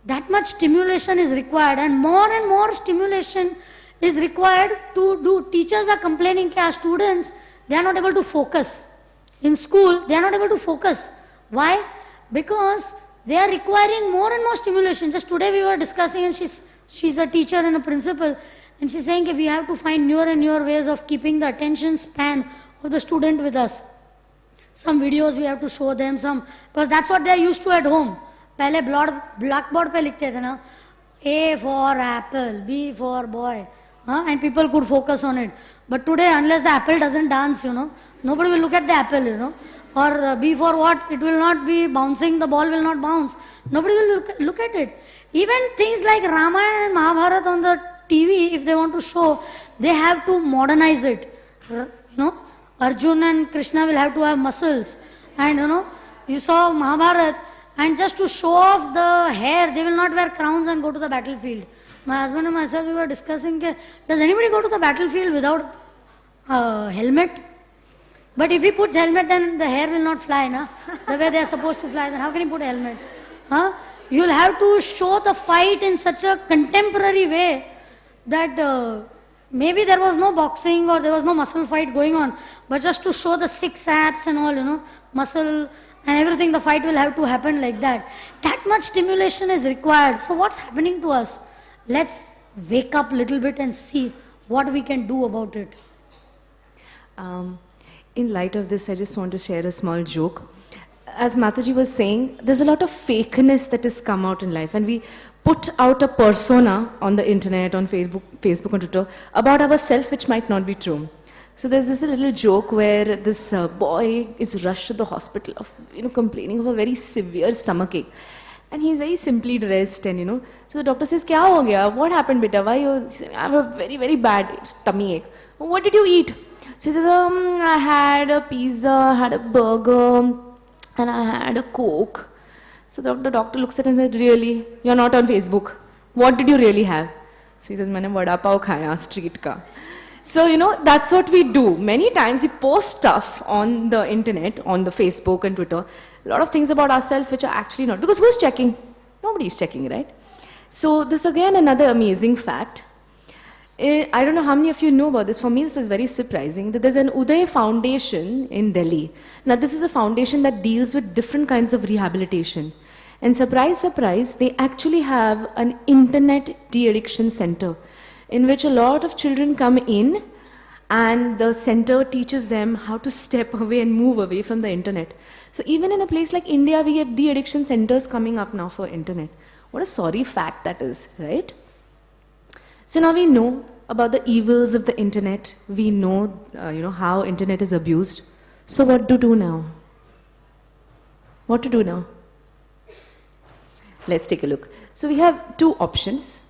That much stimulation is required, and more stimulation is required to do. Teachers are complaining that our students, they are not able to focus. In school, they are not able to focus. Why? Because they are requiring more and more stimulation. Just today we were discussing, and she's a teacher and a principal, And she's saying that we have to find newer and newer ways of keeping the attention span of the student with us. Some videos we have to show them, because that's what they're used to at home. पहले blackboard पे लिखते थे ना, A for apple, B for boy, and people could focus on it. But today, unless the apple doesn't dance, nobody will look at the apple, or B for what, it will not be bouncing, the ball will not bounce. Nobody will look at it. Even things like Ramayana and Mahabharata on the TV, if they want to show, they have to modernize it. Arjuna and Krishna will have to have muscles. And you saw Mahabharata, and just to show off the hair, they will not wear crowns and go to the battlefield. My husband and myself, we were discussing, does anybody go to the battlefield without a helmet? But if he puts helmet, then the hair will not fly, na? The way they are supposed to fly, then how can he put a helmet? You will have to show the fight in such a contemporary way that maybe there was no boxing or there was no muscle fight going on, but just to show the 6 abs and all, muscle and everything, the fight will have to happen like that. That much stimulation is required. So what's happening to us? Let's wake up a little bit and see what we can do about it. In light of this, I just want to share a small joke. As Mataji was saying, there's a lot of fakeness that has come out in life, and we put out a persona on the internet, on Facebook and Twitter about ourselves which might not be true. So there's this little joke where this boy is rushed to the hospital of, complaining of a very severe stomachache. And he's very simply dressed and, so the doctor says, "Kya ho gaya? What happened, beta? Why you, I have a very, very bad tummy ache. What did you eat?" So he says, "I had a pizza, I had a burger, and I had a Coke." So the doctor looks at him and says, "Really? You're not on Facebook. What did you really have?" So he says, "Maine vada pav khaya street ka." So, that's what we do. Many times we post stuff on the internet, on the Facebook and Twitter, a lot of things about ourselves which are actually not. Because who's checking? Nobody is checking, right? So this again another amazing fact. I don't know how many of you know about this. For me, this is very surprising that there's an Uday Foundation in Delhi. Now, this is a foundation that deals with different kinds of rehabilitation. And surprise, surprise, they actually have an internet de-addiction center in which a lot of children come in and the center teaches them how to step away and move away from the internet. So even in a place like India, we have de-addiction centers coming up now for internet. What a sorry fact that is, right? So now we know about the evils of the internet. We know, how internet is abused. So what to do now? What to do now? Let's take a look. So we have 2 options.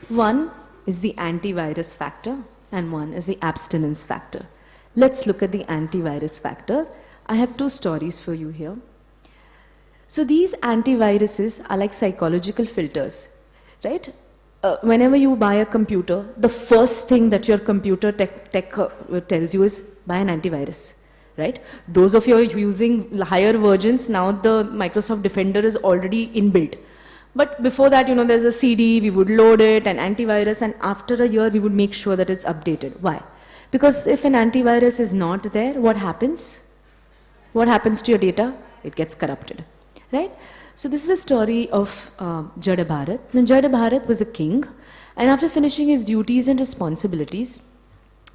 One is the antivirus factor and one is the abstinence factor. Let's look at the antivirus factor. I have 2 stories for you here. So these antiviruses are like psychological filters, right? Whenever you buy a computer, the first thing that your computer tech tells you is buy an antivirus, right? Those of you who are using higher versions, now the Microsoft Defender is already inbuilt. But before that, there's a CD, we would load it, an antivirus, and after a year, we would make sure that it's updated. Why? Because if an antivirus is not there, what happens? What happens to your data? It gets corrupted, right? So this is a story of Jada Bharat. Now, Jada Bharat was a king, and after finishing his duties and responsibilities,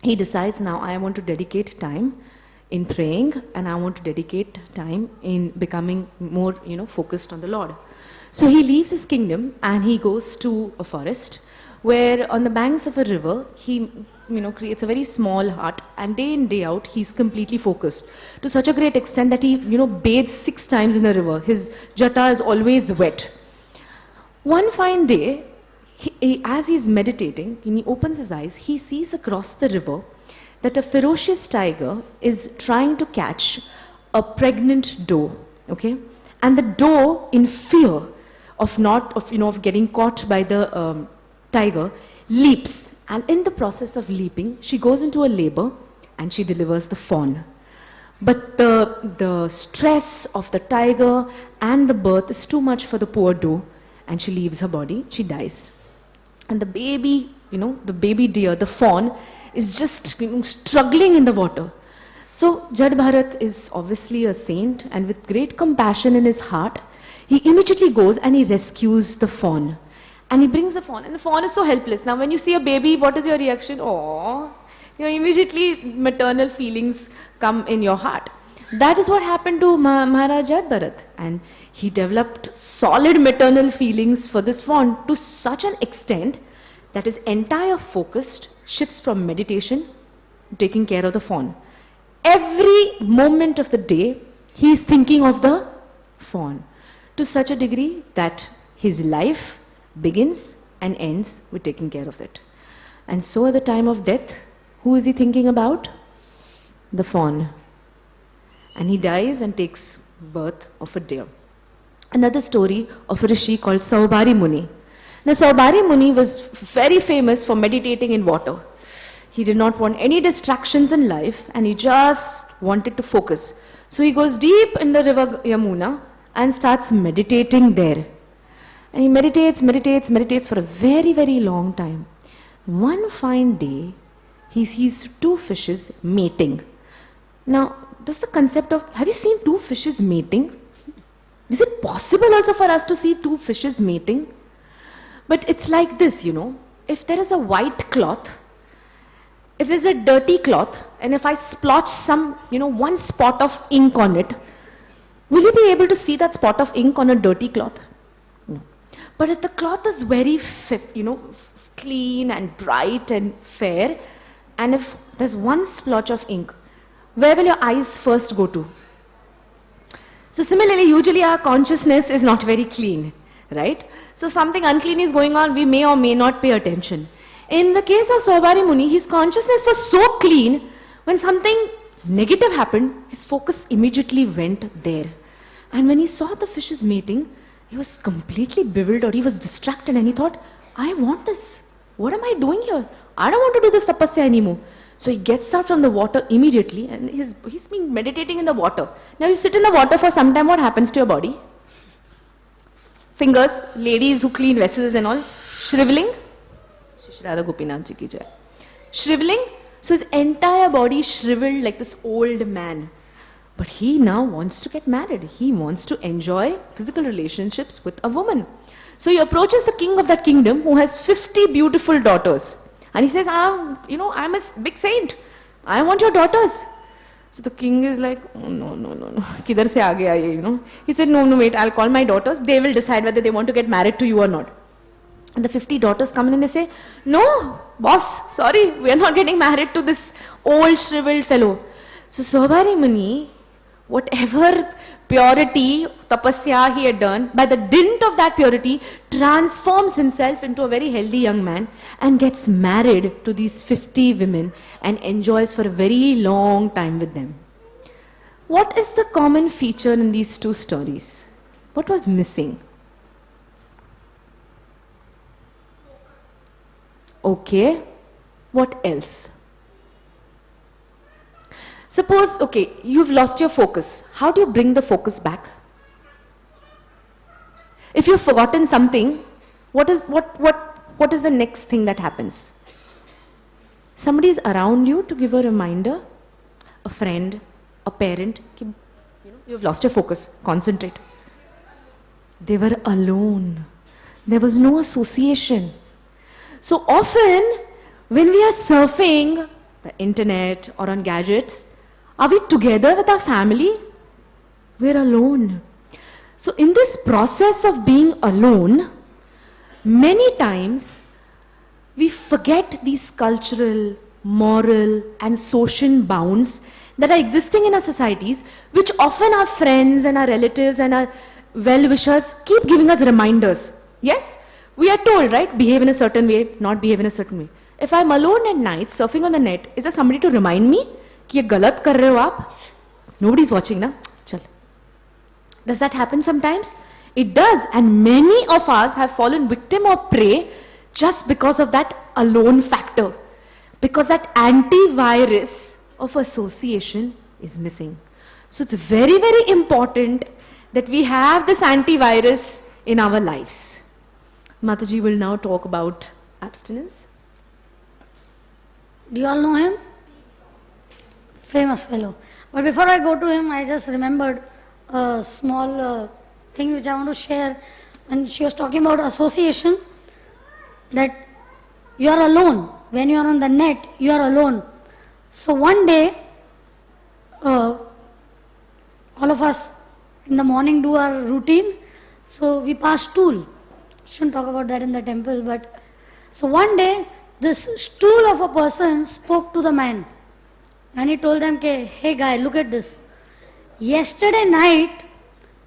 he decides, now I want to dedicate time in praying, and I want to dedicate time in becoming more, focused on the Lord. So he leaves his kingdom and he goes to a forest where on the banks of a river, he creates a very small hut, and day in, day out, he's completely focused to such a great extent that he, bathes 6 times in the river. His jata is always wet. One fine day, as he's meditating, and he opens his eyes, he sees across the river that a ferocious tiger is trying to catch a pregnant doe, okay? And the doe, in fear of getting caught by the tiger, leaps, and in the process of leaping, she goes into a labor and she delivers the fawn. But the stress of the tiger and the birth is too much for the poor doe, and she leaves her body, she dies. And the baby, the baby deer, the fawn, is just struggling in the water. So Jada Bharat is obviously a saint, and with great compassion in his heart, he immediately goes and he rescues the fawn. And he brings the fawn, and the fawn is so helpless. Now, when you see a baby, what is your reaction? Oh, immediately maternal feelings come in your heart. That is what happened to Maharaja Bharat, and he developed solid maternal feelings for this fawn to such an extent that his entire focus shifts from meditation to taking care of the fawn. Every moment of the day, he is thinking of the fawn to such a degree that his life begins and ends with taking care of it. And so at the time of death, who is he thinking about? The fawn. And he dies and takes birth of a deer. Another story of a rishi called Saubhari Muni. Now Saubhari Muni was very famous for meditating in water. He did not want any distractions in life and he just wanted to focus. So he goes deep in the river Yamuna and starts meditating there. And he meditates for a very, very long time. One fine day, he sees two fishes mating. Now, does the concept of, have you seen two fishes mating? Is it possible also for us to see two fishes mating? But it's like this, if there is a white cloth, if there's a dirty cloth, and if I splotch some, one spot of ink on it, will you be able to see that spot of ink on a dirty cloth? No. But if the cloth is very, clean and bright and fair, and if there's one splotch of ink, where will your eyes first go to? So similarly, usually our consciousness is not very clean, right? So something unclean is going on, we may or may not pay attention. In the case of Saubhari Muni, his consciousness was so clean, when something negative happened, his focus immediately went there. And when he saw the fishes mating, he was completely bewildered, he was distracted and he thought, I want this. What am I doing here? I don't want to do this tapasya anymore. So he gets out from the water immediately and he's been meditating in the water. Now you sit in the water for some time, what happens to your body? Fingers, ladies who clean vessels and all, shriveling. Radha Gopinath ji ki jai. Shriveling, so his entire body shriveled like this old man. But he now wants to get married. He wants to enjoy physical relationships with a woman. So he approaches the king of that kingdom who has 50 beautiful daughters. And he says, I'm a big saint. I want your daughters. So the king is like, oh, no. Kidhar se aage aaye, He said, no, wait, I'll call my daughters. They will decide whether they want to get married to you or not. And the 50 daughters come in and they say, no, boss, sorry, we are not getting married to this old shriveled fellow. So Saubhari Muni, whatever purity, tapasya he had done, by the dint of that purity, transforms himself into a very healthy young man and gets married to these 50 women and enjoys for a very long time with them. What is the common feature in these two stories? What was missing? Okay, what else? Suppose, you've lost your focus. How do you bring the focus back? If you've forgotten something, what is the next thing that happens? Somebody is around you to give a reminder, a friend, a parent, you've lost your focus, concentrate. They were alone. There was no association. So often, when we are surfing the internet or on gadgets, are we together with our family? We're alone. So in this process of being alone, many times we forget these cultural, moral and social bounds that are existing in our societies, which often our friends and our relatives and our well-wishers keep giving us reminders. Yes? We are told, right? Behave in a certain way, not behave in a certain way. If I'm alone at night, surfing on the net, is there somebody to remind me कि ये गलत कर रहे हो आप? Nobody's watching, na? Chal. Does that happen sometimes? It does, and many of us have fallen victim or prey just because of that alone factor. Because that antivirus of association is missing. So it's very, very important that we have this antivirus in our lives. Mataji will now talk about abstinence. Do you all know him? Famous fellow. But before I go to him, I just remembered a small thing which I want to share. When she was talking about association, that you are alone. When you are on the net, you are alone. So one day, all of us in the morning do our routine. So we pass stool. Shouldn't talk about that in the temple, but so one day this stool of a person spoke to the man, and he told them, "Okay, hey guy, look at this. Yesterday night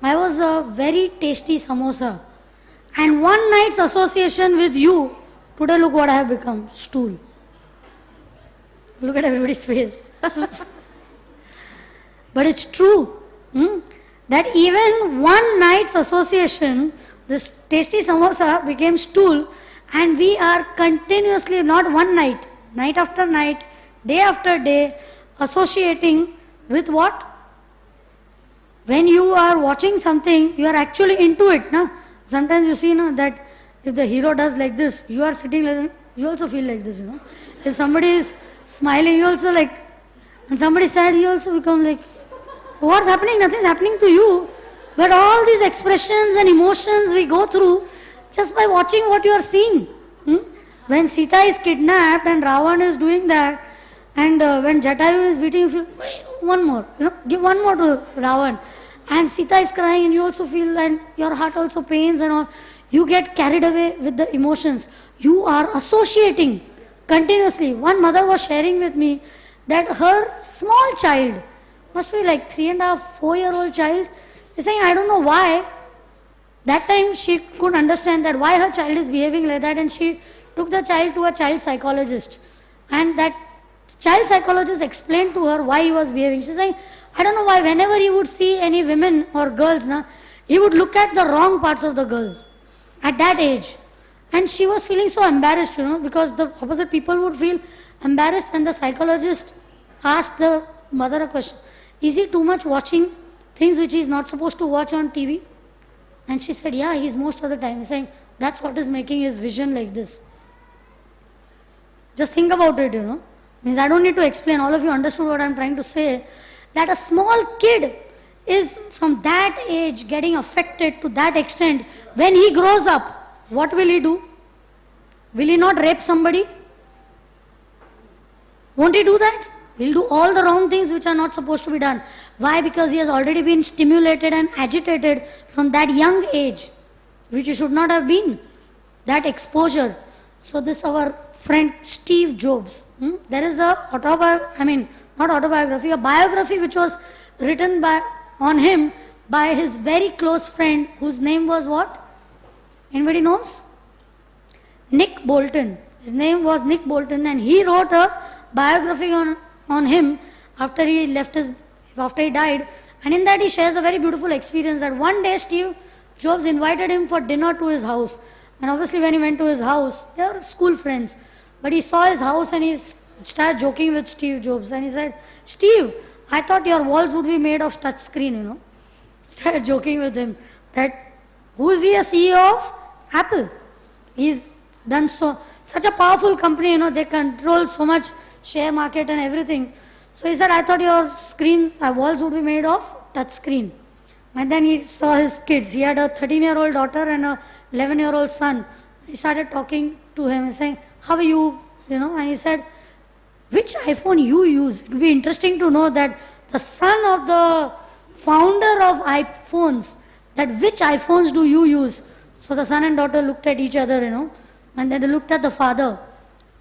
I was a very tasty samosa, and one night's association with you, today look what I have become, stool." Look at everybody's face. But it's true, that even one night's association, this tasty samosa became stool, and we are continuously, not one night, night after night, day after day, associating with what? When you are watching something, you are actually into it. Na? Sometimes you see that if the hero does like this, you are sitting like, you also feel like this. If somebody is smiling, you also like, and somebody is sad, you also become like, what's happening? Nothing's happening to you. But all these expressions and emotions we go through just by watching what you are seeing. When Sita is kidnapped and Ravan is doing that, and when Jatayu is beating, you feel, "Wait, one more, give one more to Ravan." And Sita is crying, and you also feel, and your heart also pains and all. You get carried away with the emotions. You are associating continuously. One mother was sharing with me that her small child, must be like 3.5, 4-year-old child, is saying, I don't know why. That time she could understand that why her child is behaving like that, and she took the child to a child psychologist. And that child psychologist explained to her why he was behaving. She's saying, I don't know why, whenever he would see any women or girls, he would look at the wrong parts of the girl at that age. And she was feeling so embarrassed, because the opposite people would feel embarrassed, and the psychologist asked the mother a question. Is he too much watching things which he is not supposed to watch on TV? And she said, yeah, he's most of the time. He's saying, that's what is making his vision like this. Just think about it, Means I don't need to explain, all of you understood what I'm trying to say, that a small kid is from that age getting affected to that extent. When he grows up, what will he do? Will he not rape somebody? Won't he do that? He'll do all the wrong things which are not supposed to be done. Why? Because he has already been stimulated and agitated from that young age, which he should not have been. That exposure. So this our friend Steve Jobs. There is a a biography which was written on him by his very close friend, whose name was what? Anybody knows? Nick Bolton. His name was Nick Bolton, and he wrote a biography on him after he died. And in that he shares a very beautiful experience that one day Steve Jobs invited him for dinner to his house. And obviously when he went to his house, they were school friends. But he saw his house and he started joking with Steve Jobs. And he said, Steve, I thought your walls would be made of touch screen, Started joking with him that, who is he, a CEO of Apple? He's done such a powerful company, they control so much share market and everything. So he said, I thought your walls would be made of touch screen. And then he saw his kids. He had a 13-year-old daughter and a 11-year-old son. He started talking to him and saying, how are you? And he said, which iPhone you use? It will be interesting to know that the son of the founder of iPhones, that which iPhones do you use? So the son and daughter looked at each other, and then they looked at the father.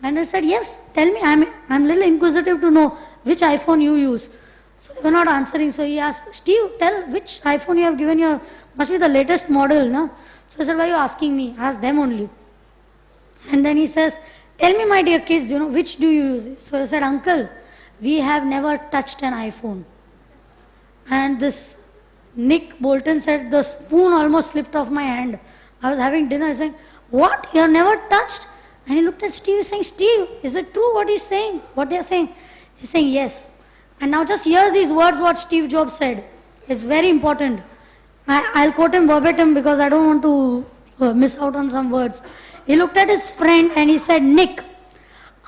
And they said, yes, tell me, I'm a little inquisitive to know which iPhone you use. So they were not answering. So he asked, Steve, tell which iPhone you have given must be the latest model, no? So he said, why are you asking me? Ask them only. And then he says, tell me, my dear kids, which do you use? So he said, uncle, we have never touched an iPhone. And this Nick Bolton said, the spoon almost slipped off my hand. I was having dinner. He said, what? You have never touched? And he looked at Steve, saying, Steve, is it true what he's saying? What they're saying? He's saying, yes. And now just hear these words what Steve Jobs said. It's very important. I'll quote him verbatim because I don't want to miss out on some words. He looked at his friend and he said, Nick,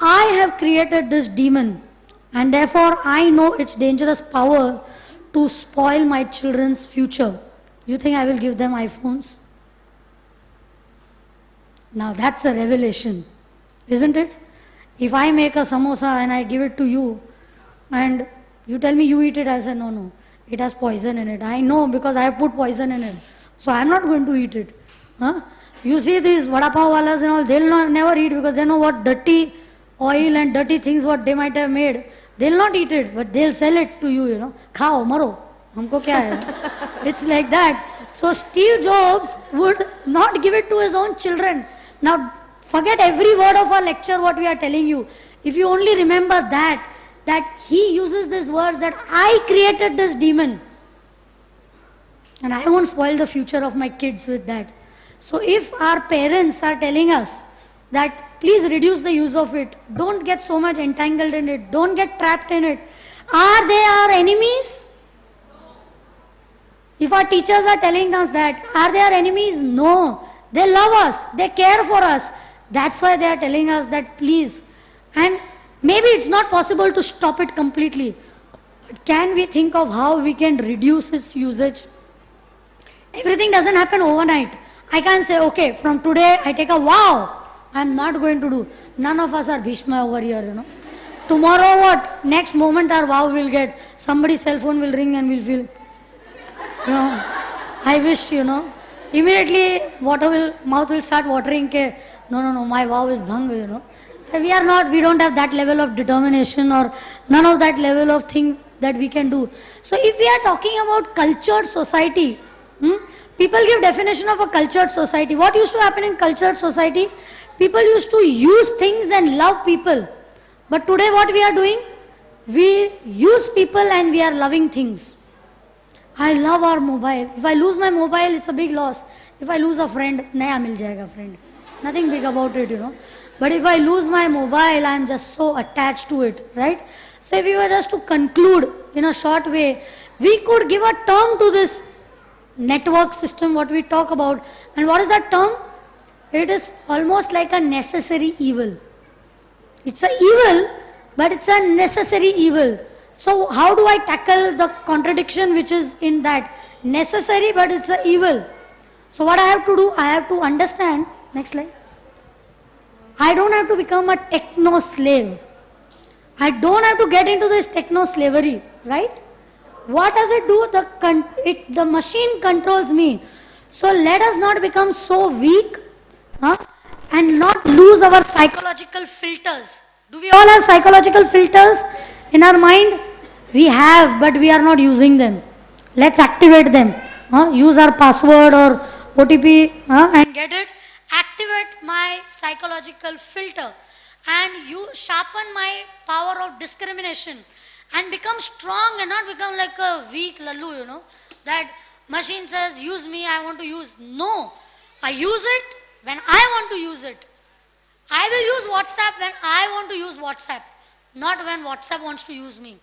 I have created this demon, and therefore I know its dangerous power to spoil my children's future. You think I will give them iPhones? Now that's a revelation, isn't it? If I make a samosa and I give it to you, and you tell me you eat it, I say, no, no, it has poison in it. I know because I have put poison in it. So I'm not going to eat it. Huh? You see these vada pav walas and all, they'll not, never eat because they know what dirty oil and dirty things what they might have made. They'll not eat it, but they'll sell it to you, Khao, maro. Humko kya hai? It's like that. So Steve Jobs would not give it to his own children. Now forget every word of our lecture what we are telling you. If you only remember that he uses these words that I created this demon. And I won't spoil the future of my kids with that. So if our parents are telling us that please reduce the use of it, don't get so much entangled in it, don't get trapped in it, are they our enemies? If our teachers are telling us that, are they our enemies? No. They love us, they care for us. That's why they are telling us that please. And maybe it's not possible to stop it completely. But can we think of how we can reduce its usage? Everything doesn't happen overnight. I can't say, okay, from today I take a vow. I'm not going to do. None of us are Bhishma over here, Tomorrow what? Next moment our vow will get. Somebody's cell phone will ring and we'll feel, I wish, Immediately mouth will start watering. No, my vow is bhang, We don't have that level of determination or none of that level of thing that we can do. So if we are talking about cultured society, people give definition of a cultured society. What used to happen in cultured society? People used to use things and love people. But today what we are doing? We use people and we are loving things. I love our mobile. If I lose my mobile, it's a big loss. If I lose a friend, naya mil jayega friend. Nothing big about it, But if I lose my mobile, I am just so attached to it, right? So if we were just to conclude in a short way, we could give a term to this network system, what we talk about. And what is that term? It is almost like a necessary evil. It's an evil, but it's a necessary evil. So how do I tackle the contradiction which is in that? Necessary, but it's an evil. So what I have to do? I have to understand. Next slide. I don't have to become a techno slave. I don't have to get into this techno slavery, right? What does it do? The machine controls me. So let us not become so weak and not lose our psychological filters. Do we all have psychological filters in our mind? We have, but we are not using them. Let's activate them. Use our password or OTP and get it. Activate my psychological filter and you sharpen my power of discrimination and become strong and not become like a weak lallu, that machine says use me, I want to use. No, I use it when I want to use it. I will use WhatsApp when I want to use WhatsApp, not when WhatsApp wants to use me.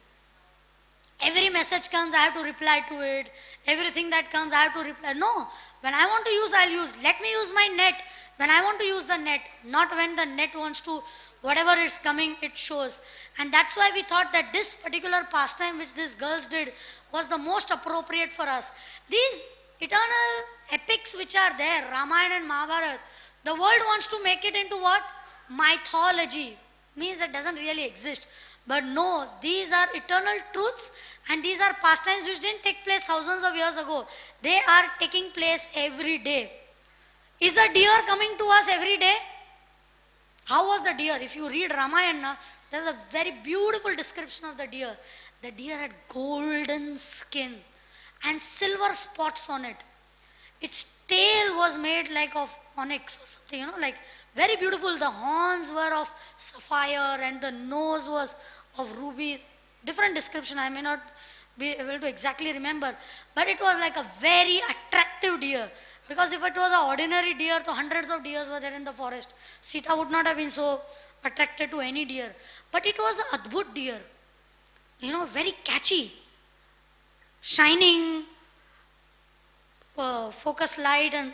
Every message comes, I have to reply to it. Everything that comes, I have to reply. No, when I want to use, I'll use. Let me use my net when I want to use the net, not when the net wants to, whatever is coming, it shows. And that's why we thought that this particular pastime which these girls did was the most appropriate for us. These eternal epics which are there, Ramayana and Mahabharata, the world wants to make it into what? Mythology. Means it doesn't really exist. But no, these are eternal truths and these are pastimes which didn't take place thousands of years ago. They are taking place every day. Is a deer coming to us every day? How was the deer? If you read Ramayana, there's a very beautiful description of the deer. The deer had golden skin and silver spots on it. Its tail was made like of onyx or something, like very beautiful. The horns were of sapphire and the nose was of rubies. Different description, I may not be able to exactly remember. But it was like a very attractive deer. Because if it was an ordinary deer, so hundreds of deers were there in the forest. Sita would not have been so attracted to any deer. But it was an Adbhut deer. Very catchy. Shining, focus light and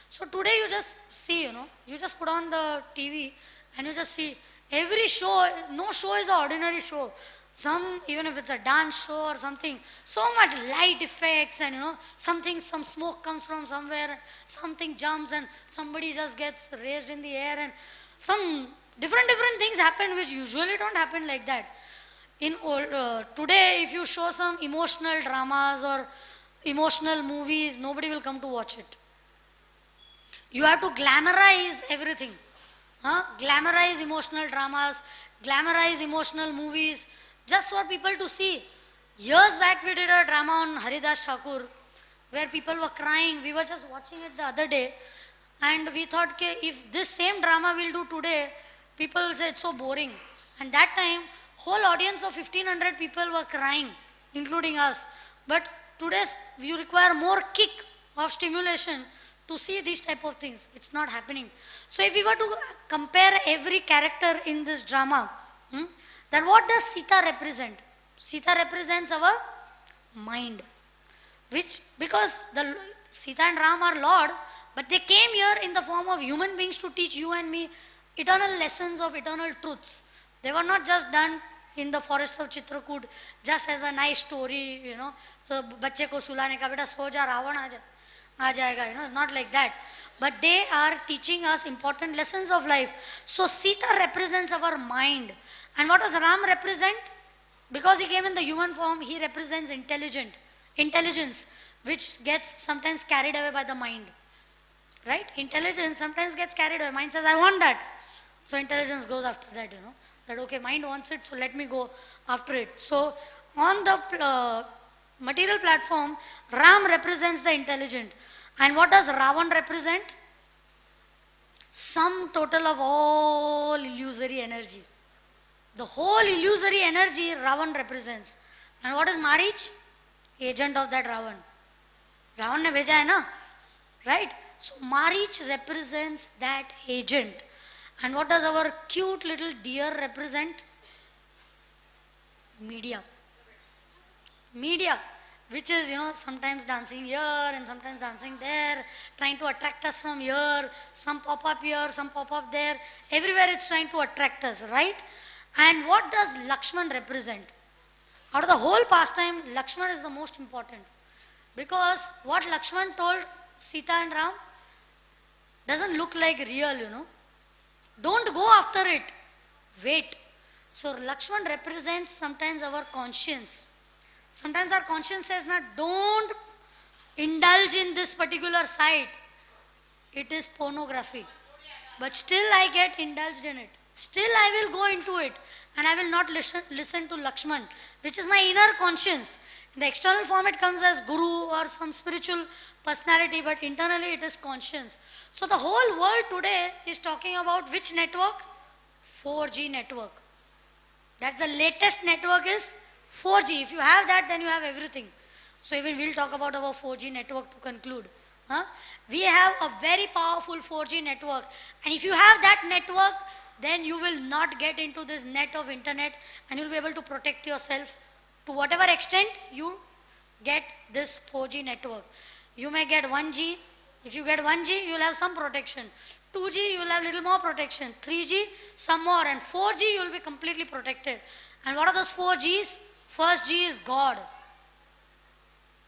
so today you just see, you just put on the TV and you just see every show, no show is an ordinary show. some, even if it's a dance show or something, so much light effects and some smoke comes from somewhere, something jumps and somebody just gets raised in the air and some different things happen which usually don't happen like that. Today, if you show some emotional dramas or emotional movies, nobody will come to watch it. You have to glamorize everything. Glamorize emotional dramas, glamorize emotional movies, just for people to see. Years back we did a drama on Haridas Thakur, where people were crying. We were just watching it the other day, and we thought, okay, if this same drama we'll do today, people will say it's so boring. And that time, whole audience of 1500 people were crying, including us. But today, you require more kick of stimulation to see these type of things. It's not happening. So if we were to compare every character in this drama, then what does Sita represent? Sita represents our mind. Because the Sita and Ram are Lord, but they came here in the form of human beings to teach you and me eternal lessons of eternal truths. They were not just done in the forest of Chitrakoot just as a nice story, So बच्चे को सुलाने का बेटा सो जा रावण आ जाएगा, not like that. But they are teaching us important lessons of life. So Sita represents our mind. And what does Ram represent? Because he came in the human form, he represents intelligence, which gets sometimes carried away by the mind. Right? Intelligence sometimes gets carried away. Mind says, I want that. So intelligence goes after that, That okay, mind wants it, so let me go after it. So on the material platform, Ram represents the intelligent. And what does Ravan represent? Sum total of all illusory energy. The whole illusory energy Ravan represents. And what is Marich? Agent of that Ravan. Ravan ne bheja hai na? Right? So Marich represents that agent. And what does our cute little deer represent? Media. Media, which is, sometimes dancing here and sometimes dancing there, trying to attract us from here, some pop up here, some pop up there. Everywhere it's trying to attract us, right? And what does Lakshman represent? Out of the whole pastime, Lakshman is the most important. Because what Lakshman told Sita and Ram doesn't look like real, Don't go after it. Wait. So Lakshman represents sometimes our conscience. Sometimes our conscience says, don't indulge in this particular site. It is pornography. But still I get indulged in it. Still I will go into it. And I will not listen to Lakshman, which is my inner conscience. In the external form it comes as guru or some spiritual personality, but internally it is conscience. So the whole world today is talking about which network? 4G network. That's the latest network is 4G. If you have that, then you have everything. So even we'll talk about our 4G network to conclude. We have a very powerful 4G network. And if you have that network, then you will not get into this net of internet and you'll be able to protect yourself to whatever extent you get this 4G network. You may get 1G. If you get 1G, you will have some protection. 2G, you will have little more protection. 3G, some more. And 4G, you will be completely protected. And what are those 4Gs? First G is God.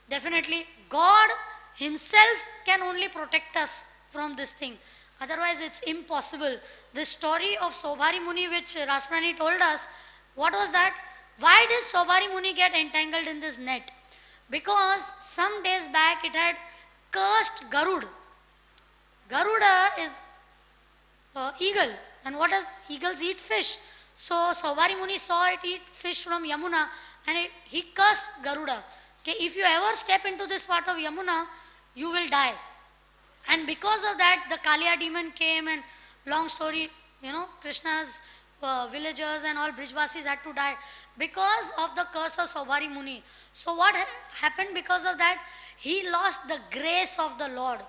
Definitely, God Himself can only protect us from this thing. Otherwise, it's impossible. The story of Sobhari Muni, which Rasrani told us, what was that? Why did Sobhari Muni get entangled in this net? Because some days back it had cursed Garud. Garuda is eagle. And what does eagles eat? Fish. So Sobhari Muni saw it eat fish from Yamuna and he cursed Garuda. Okay, if you ever step into this part of Yamuna, you will die. And because of that, the Kaliya demon came and long story, Krishna's villagers and all Brijvasis had to die because of the curse of Sobhari Muni. So what happened because of that? He lost the grace of the Lord.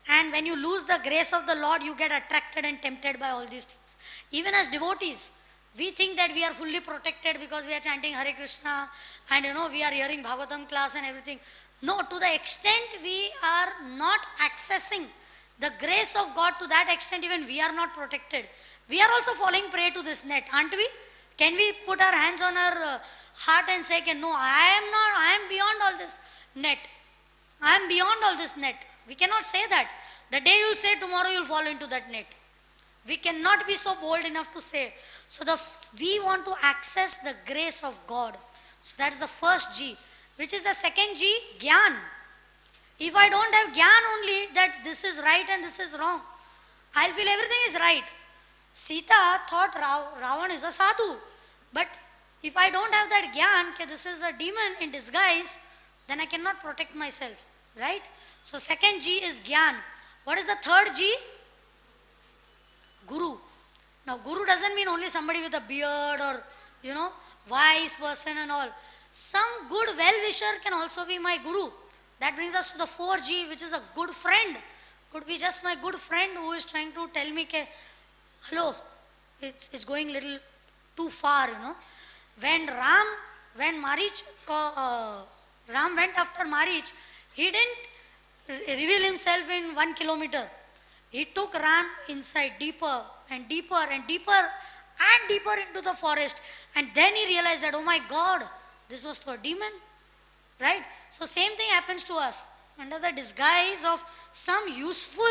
And when you lose the grace of the Lord, you get attracted and tempted by all these things. Even as devotees, we think that we are fully protected because we are chanting Hare Krishna and we are hearing Bhagavatam class and everything. No, to the extent we are not accessing the grace of God, to that extent even we are not protected. We are also falling prey to this net, aren't we? Can we put our hands on our heart and say, okay, no, I am beyond all this net. I am beyond all this net. We cannot say that. The day you'll say, tomorrow you'll fall into that net. We cannot be so bold enough to say. So we want to access the grace of God. So that is the first G. Which is the second G? Gyan. If I don't have Gyan only, that this is right and this is wrong, I'll feel everything is right. Sita thought Ravan is a sadhu. But if I don't have that Gyan, that this is a demon in disguise, then I cannot protect myself. Right? So second G is Gyan. What is the third G? Guru. Now Guru doesn't mean only somebody with a beard or, wise person and all. Some good well-wisher can also be my Guru. That brings us to the 4G, which is a good friend. Could be just my good friend who is trying to tell me, hello, it's going little too far, When Ram went after Marich, he didn't reveal himself in 1 kilometer. He took Ram inside deeper and deeper and deeper and deeper into the forest. And then he realized that, oh my God, this was to a demon. Right? So same thing happens to us. Under the disguise of some useful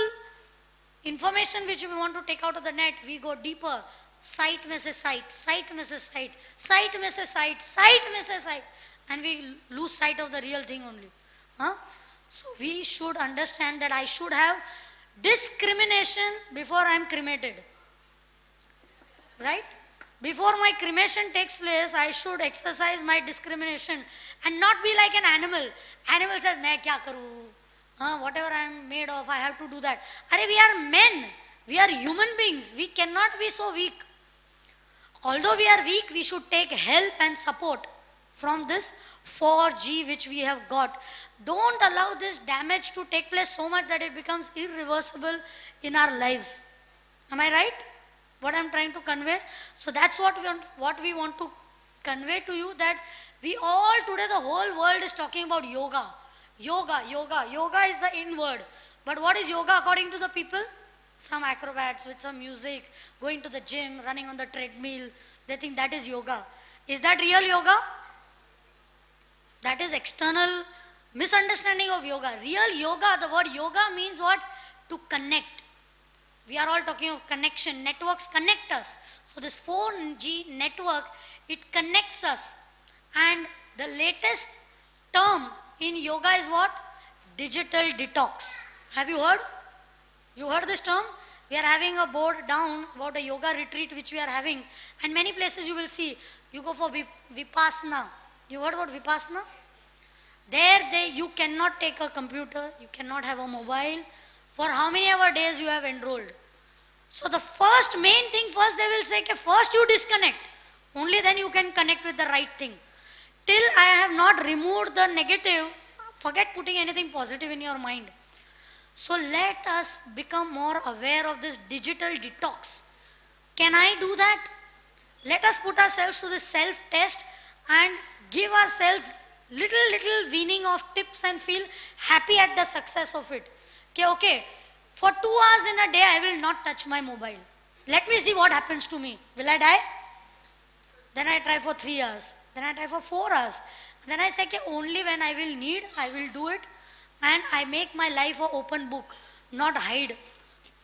information which we want to take out of the net, we go deeper. Sight misses sight, sight misses sight, sight misses sight, sight misses sight. And we lose sight of the real thing only. So we should understand that I should have discrimination before I am cremated. Right? Before my cremation takes place, I should exercise my discrimination and not be like an animal. Animal says, "Main kya karu? Whatever I am made of, I have to do that." Arey, we are men. We are human beings. We cannot be so weak. Although we are weak, we should take help and support from this 4G which we have got. Don't allow this damage to take place so much that it becomes irreversible in our lives. Am I right? What I am trying to convey? So that's what we want to convey to you, that we all today, the whole world is talking about yoga. Yoga, yoga. Yoga is the in word. But what is yoga according to the people? Some acrobats with some music, going to the gym, running on the treadmill. They think that is yoga. Is that real yoga? That is external misunderstanding of yoga. Real yoga, the word yoga means what? To connect. We are all talking of connection. Networks connect us. So this 4G network, it connects us. And the latest term in yoga is what? Digital detox. Have you heard? You heard this term? We are having a board down about a yoga retreat which we are having. And many places you will see, you go for Vipassana. You heard about Vipassana? There you cannot take a computer, you cannot have a mobile. For how many ever days you have enrolled. So the first main thing, first they will say, first you disconnect. Only then you can connect with the right thing. Till I have not removed the negative, forget putting anything positive in your mind. So let us become more aware of this digital detox. Can I do that? Let us put ourselves to this self-test and give ourselves little weaning of tips and feel happy at the success of it. Okay, for 2 hours in a day I will not touch my mobile. Let me see what happens to me. Will I die? Then I try for 3 hours. Then I try for 4 hours. Then I say, only when I will need, I will do it. And I make my life an open book, not hide.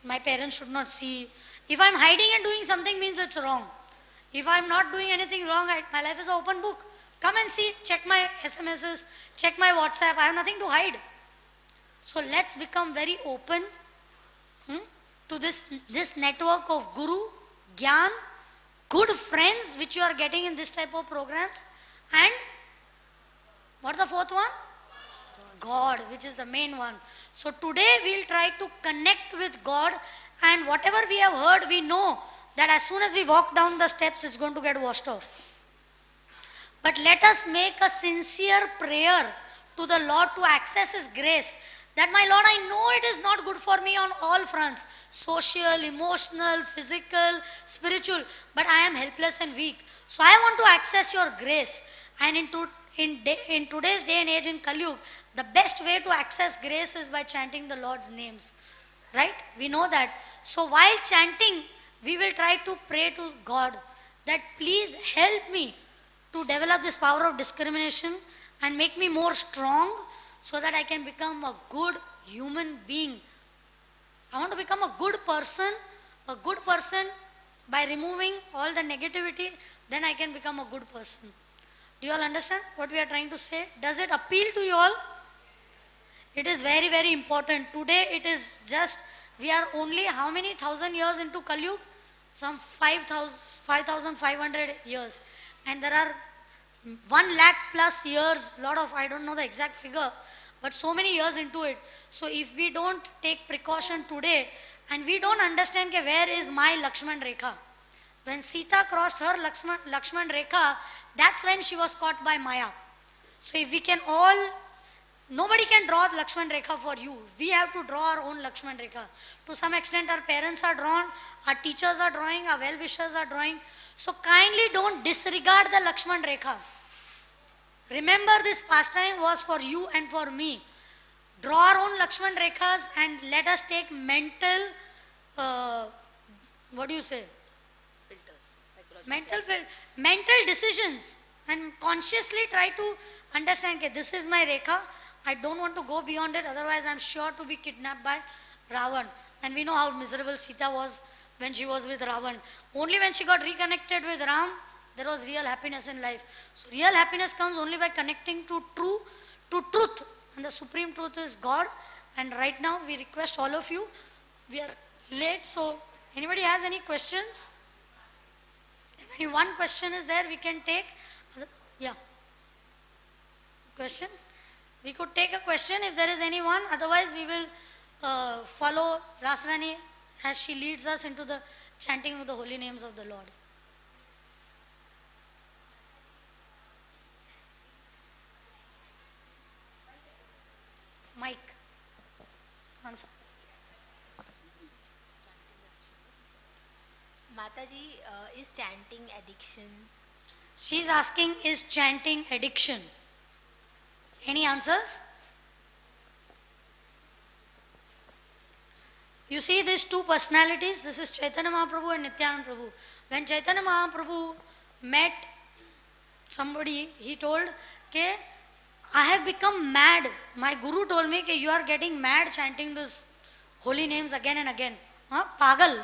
My parents should not see. If I'm hiding and doing something means it's wrong. If I'm not doing anything wrong, my life is an open book. Come and see, check my SMSs, check my WhatsApp. I have nothing to hide. So let's become very open to this network of Guru, Gyan, good friends which you are getting in this type of programs. And what's the fourth one? God, which is the main one. So today we'll try to connect with God, and whatever we have heard, we know that as soon as we walk down the steps, it's going to get washed off. But let us make a sincere prayer to the Lord to access His grace. That my Lord, I know it is not good for me on all fronts. Social, emotional, physical, spiritual. But I am helpless and weak. So I want to access your grace. And in today's day and age in Kali Yuga, the best way to access grace is by chanting the Lord's names. Right? We know that. So while chanting, we will try to pray to God that please help me to develop this power of discrimination and make me more strong so that I can become a good human being. I want to become a good person by removing all the negativity, then I can become a good person. Do you all understand what we are trying to say? Does it appeal to you all? It is very, very important. Today it is just, we are only how many thousand years into Kali Yuga? Some 5,500 years. And there are 1 lakh plus years, lot of, I don't know the exact figure, but so many years into it. So if we don't take precaution today, and we don't understand ke where is my Lakshman Rekha. When Sita crossed her Lakshman Rekha, that's when she was caught by Maya. So if we can all, nobody can draw the Lakshman Rekha for you. We have to draw our own Lakshman Rekha. To some extent our parents are drawn, our teachers are drawing, our well-wishers are drawing. So kindly don't disregard the Lakshman Rekha. Remember, this pastime was for you and for me. Draw our own Lakshman Rekhas and let us take mental, what do you say? Mental decisions, and consciously try to understand that this is my Rekha. I don't want to go beyond it, otherwise I'm sure to be kidnapped by Ravan. And we know how miserable Sita was when she was with Ravan. Only when she got reconnected with Ram, there was real happiness in life. So real happiness comes only by connecting to truth. And the supreme truth is God. And right now we request all of you, we are late, so anybody has any questions? If any one question is there, we can take. Yeah. Question? We could take a question if there is anyone. Otherwise we will follow Rasrani as she leads us into the chanting of the holy names of the Lord. Mike. Answer. Mataji, is chanting addiction? She is asking, is chanting addiction? Any answers? You see these two personalities, this is Chaitanya Mahaprabhu and Nityananda Prabhu. When Chaitanya Mahaprabhu met somebody, he told, okay, I have become mad. My guru told me that you are getting mad chanting these holy names again and again. Pagal,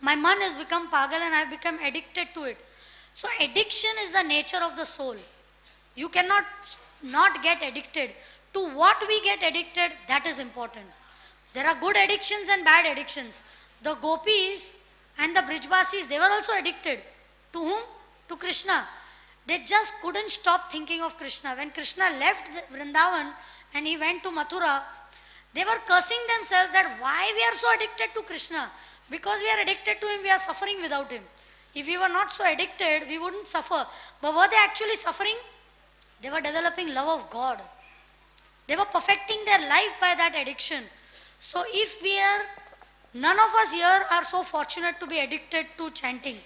my man has become pagal and I have become addicted to it. So addiction is the nature of the soul. You cannot not get addicted. To what we get addicted, that is important. There are good addictions and bad addictions. The gopis and the brijvasis, they were also addicted. To whom? To Krishna. They just couldn't stop thinking of Krishna. When Krishna left Vrindavan and he went to Mathura, they were cursing themselves that why we are so addicted to Krishna. Because we are addicted to him, we are suffering without him. If we were not so addicted, we wouldn't suffer. But were they actually suffering? They were developing love of God. They were perfecting their life by that addiction. So if none of us here are so fortunate to be addicted to chanting.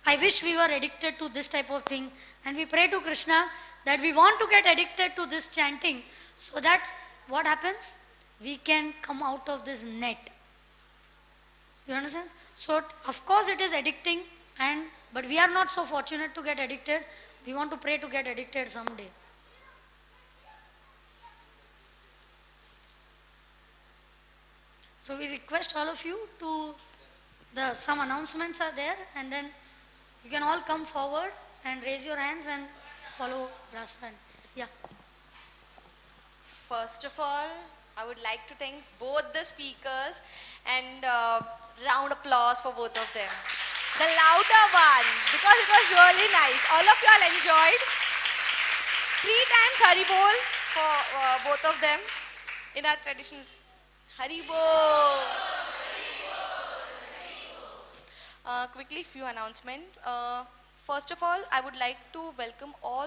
I wish we were addicted to this type of thing, and we pray to Krishna that we want to get addicted to this chanting so that what happens? We can come out of this net. You understand? So of course it is addicting, but we are not so fortunate to get addicted. We want to pray to get addicted someday. So we request all of you to, some announcements are there, and then you can all come forward and raise your hands and follow Rasran. Yeah. First of all, I would like to thank both the speakers and round applause for both of them. The louder one, because it was really nice. All of you all enjoyed. 3 times Haribol for both of them in our tradition. Haribol. Quickly, few announcements. First of all, I would like to welcome all